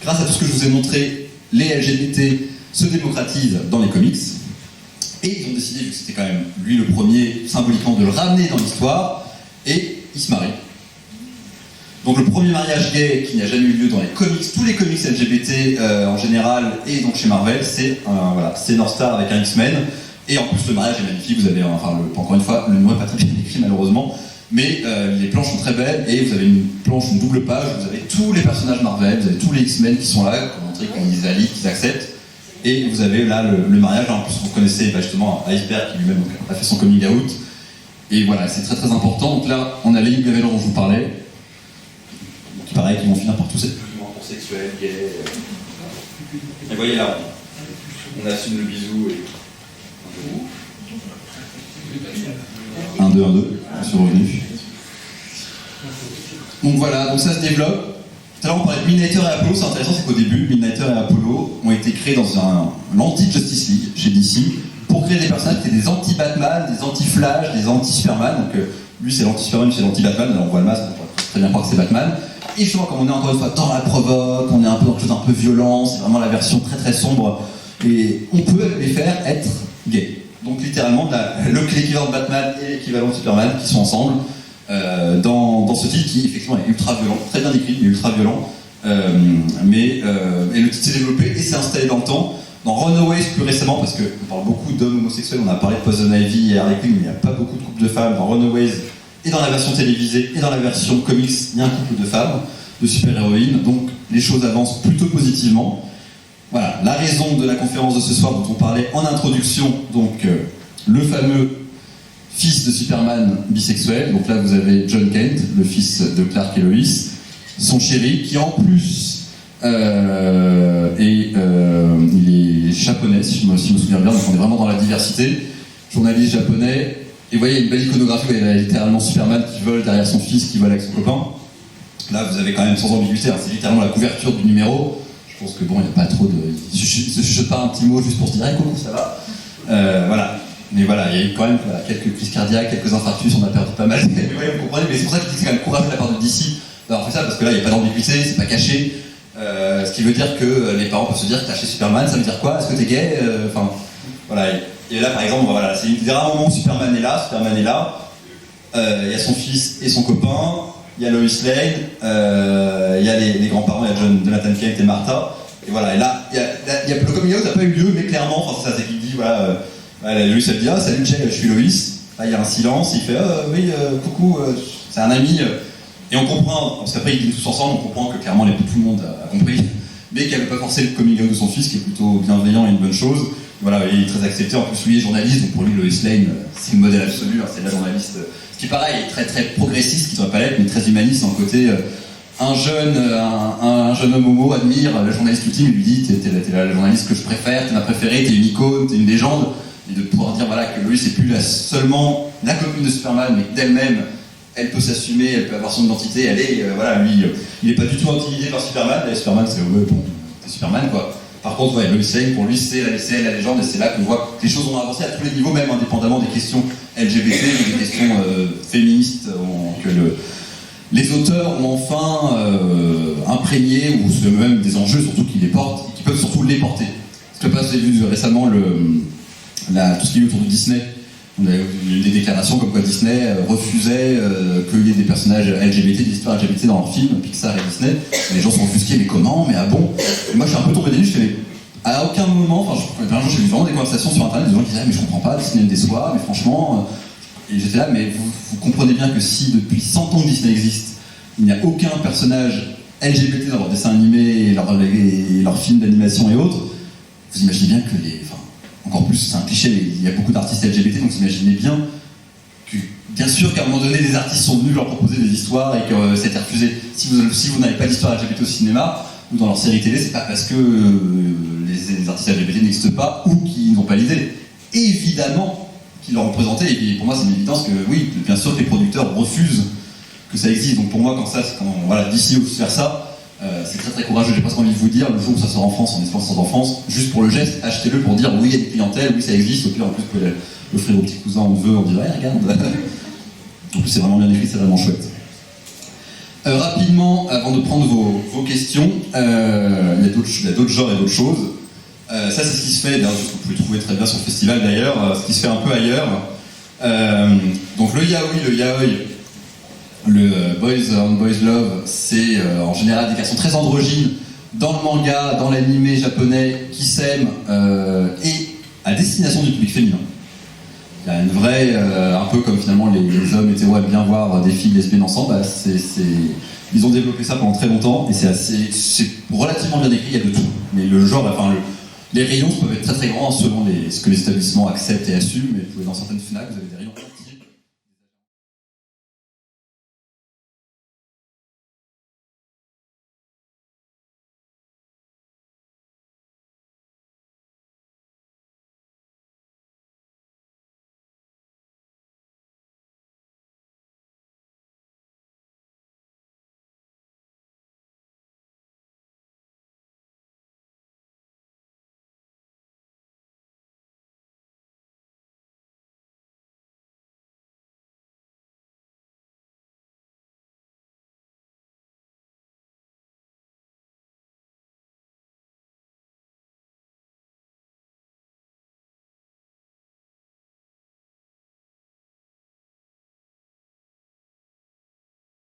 Grâce à tout ce que je vous ai montré, les LGBT se démocratisent dans les comics, et ils ont décidé, vu que c'était quand même lui le premier, symboliquement, de le ramener dans l'histoire, et il se marie. Donc le premier mariage gay qui n'a jamais eu lieu dans les comics, tous les comics LGBT en général, et donc chez Marvel, c'est North Star avec un X-Men, et en plus le mariage est magnifique, vous avez, encore une fois, le nom n'est pas très bien écrit malheureusement, mais les planches sont très belles, et vous avez une double page, vous avez tous les personnages Marvel, vous avez tous les X-Men qui sont là, qui valident, qui acceptent, et vous avez là le mariage, en plus vous connaissez justement Iceberg qui lui-même a fait son coming out, et voilà, c'est très très important. Donc là, on a les Ligue Gavelor dont je vous parlais, qui pareil, qui vont finir par tous être plus ou moins sexuels, gays. Et vous voyez là, on assume le bisou et... 1, 2, 1, 2, je suis revenu. Donc voilà, donc ça se développe. Tout à l'heure on parlait de Midnighter et Apollo, c'est intéressant, c'est qu'au début, Midnighter et Apollo ont été créés dans l'anti-Justice League, chez DC, pour créer des personnages qui étaient des anti-Batman, des anti-Flash, des anti-Superman. Donc lui c'est l'anti-Superman, c'est l'anti-Batman, on voit le masque, on pourrait très bien croire que c'est Batman. Et justement, comme on est encore une fois dans la provoque, on est un peu dans quelque chose d'un peu violent, c'est vraiment la version très très sombre, et on peut les faire être gays. Donc littéralement, l'équivalent de Batman et l'équivalent de Superman qui sont ensemble dans ce titre qui effectivement est ultra violent, très bien écrit, mais ultra violent. Et le titre s'est développé et s'est installé dans le temps. Dans Runaways plus récemment, parce qu'on parle beaucoup d'hommes homosexuels, on a parlé de Poison Ivy et Harley Quinn, mais il n'y a pas beaucoup de couples de femmes. Dans Runaways, et dans la version télévisée, et dans la version comics, il y a un couple de femmes, de super-héroïnes, donc les choses avancent plutôt positivement. Voilà, la raison de la conférence de ce soir dont on parlait en introduction, donc le fameux fils de Superman bisexuel, donc là vous avez John Kent, le fils de Clark et Lois, son chéri, qui en plus il est japonais, si je me souviens bien, donc on est vraiment dans la diversité, journaliste japonais, et vous voyez, il y a une belle iconographie, il y a littéralement Superman qui vole derrière son fils, qui vole avec son copain. Là vous avez quand même sans ambiguïté, hein, c'est littéralement la couverture du numéro. Je pense que bon, il n'y a pas trop de... Il se chuchote pas un petit mot juste pour se dire « coucou, ça va ?» Voilà. Mais voilà, il y a eu quand même quelques crises cardiaques, quelques infarctus, on a perdu pas mal. Mais ouais, vous comprenez, mais c'est pour ça que je dis que c'est quand même courageux de la part de DC d'avoir fait ça, parce que là, il n'y a pas d'ambiguïté, c'est pas caché. Ce qui veut dire que les parents peuvent se dire que t'as acheté Superman, ça veut dire quoi? Est-ce que t'es gay? Enfin, voilà. Et là, par exemple, voilà, c'est des rares moments où Superman est là. Il y a son fils et son copain, il y a Lois Lane, il y a les grands-parents, il y a Jonathan Kent et Martha. Et voilà, et là, le coming out n'a pas eu lieu, mais clairement, enfin, c'est ça, c'est qu'il dit, voilà, Lois, elle dit, ah, salut Jay, je suis Lois. Là, il y a un silence, il fait, oui, coucou, c'est un ami. Et on comprend, parce qu'après ils dînent tous ensemble, on comprend que clairement tout le monde a compris, mais qu'elle ne veut pas forcer le coming out de son fils, qui est plutôt bienveillant et une bonne chose. Voilà, il est très accepté, en plus lui il est journaliste, donc pour lui Lois Lane, c'est le modèle absolu, hein, c'est la journaliste, ce qui pareil est très très progressiste, qui ne devrait pas l'être, mais très humaniste, en côté, un jeune homme homo admire la journaliste ultime, il lui dit t'es la journaliste que je préfère, t'es ma préférée, t'es une icône, t'es une légende, et de pouvoir dire voilà, que Lois c'est plus seulement la copine de Superman, mais d'elle-même, elle peut s'assumer, elle peut avoir son identité, elle est, voilà, lui, il est pas du tout intimidé par Superman, et Superman c'est, ouais, bon, t'es Superman, quoi. Par contre, ouais, Lois Lane, pour lui, c'est la légende, et c'est là qu'on voit que les choses ont avancé à tous les niveaux, même indépendamment des questions LGBT ou des questions féministes, que les auteurs ont enfin imprégné, ou même des enjeux, surtout qui les portent, et qui peuvent surtout les porter. Parce que vous avez vu récemment tout ce qui est autour de Disney. On a eu des déclarations comme quoi Disney refusait qu'il y ait des personnages LGBT, des histoires LGBT dans leurs films, Pixar et Disney. Et les gens sont offusqués, mais comment? Mais ah bon? Et moi je suis un peu tombé des nues, je fais, à aucun moment, enfin un jour j'ai vu vraiment des conversations sur internet, des gens qui disaient, mais je comprends pas, Disney me déçoit, mais franchement. Et j'étais là, mais vous comprenez bien que si depuis 100 ans que Disney existe, il n'y a aucun personnage LGBT dans leurs dessins animés, leurs films d'animation et autres, vous imaginez bien que encore plus, c'est un cliché, mais il y a beaucoup d'artistes LGBT, donc vous imaginez bien que, bien sûr qu'à un moment donné, des artistes sont venus leur proposer des histoires et que c'était refusé. Si vous n'avez pas d'histoire LGBT au cinéma ou dans leur série télé, c'est pas parce que les artistes LGBT n'existent pas ou qu'ils n'ont pas l'idée. Évidemment qu'ils l'ont représenté, et puis pour moi c'est une évidence que oui, bien sûr que les producteurs refusent que ça existe. Donc pour moi, voilà, DC ose faire ça, c'est très très courageux. J'ai presque envie de vous dire, le jour où ça sort en France, en espérant que ça sorte en France, juste pour le geste, achetez-le pour dire oui, il y a des clientèles, oui, ça existe. Au pire, en plus, vous pouvez l'offrir aux petits cousins, on veut, on dit ouais, regarde. En plus, c'est vraiment bien écrit, c'est vraiment chouette. Rapidement, avant de prendre vos questions, il y a d'autres genres et d'autres choses. Ça, c'est ce qui se fait, d'ailleurs, ce que vous pouvez trouver très bien sur le festival d'ailleurs, ce qui se fait un peu ailleurs. Donc le yaoi, le Boys on Boys Love, c'est en général des garçons très androgynes dans le manga, dans l'animé japonais, qui s'aiment et à destination du public féminin. Il y a une vraie, un peu comme finalement les hommes hétéros aiment bien voir des filles lesbiennes ensemble, ils ont développé ça pendant très longtemps et c'est relativement bien écrit, il y a de tout. Mais le genre, les rayons peuvent être très très grands selon ce que les établissements acceptent et assument, mais dans certaines FNAC, vous avez des rayons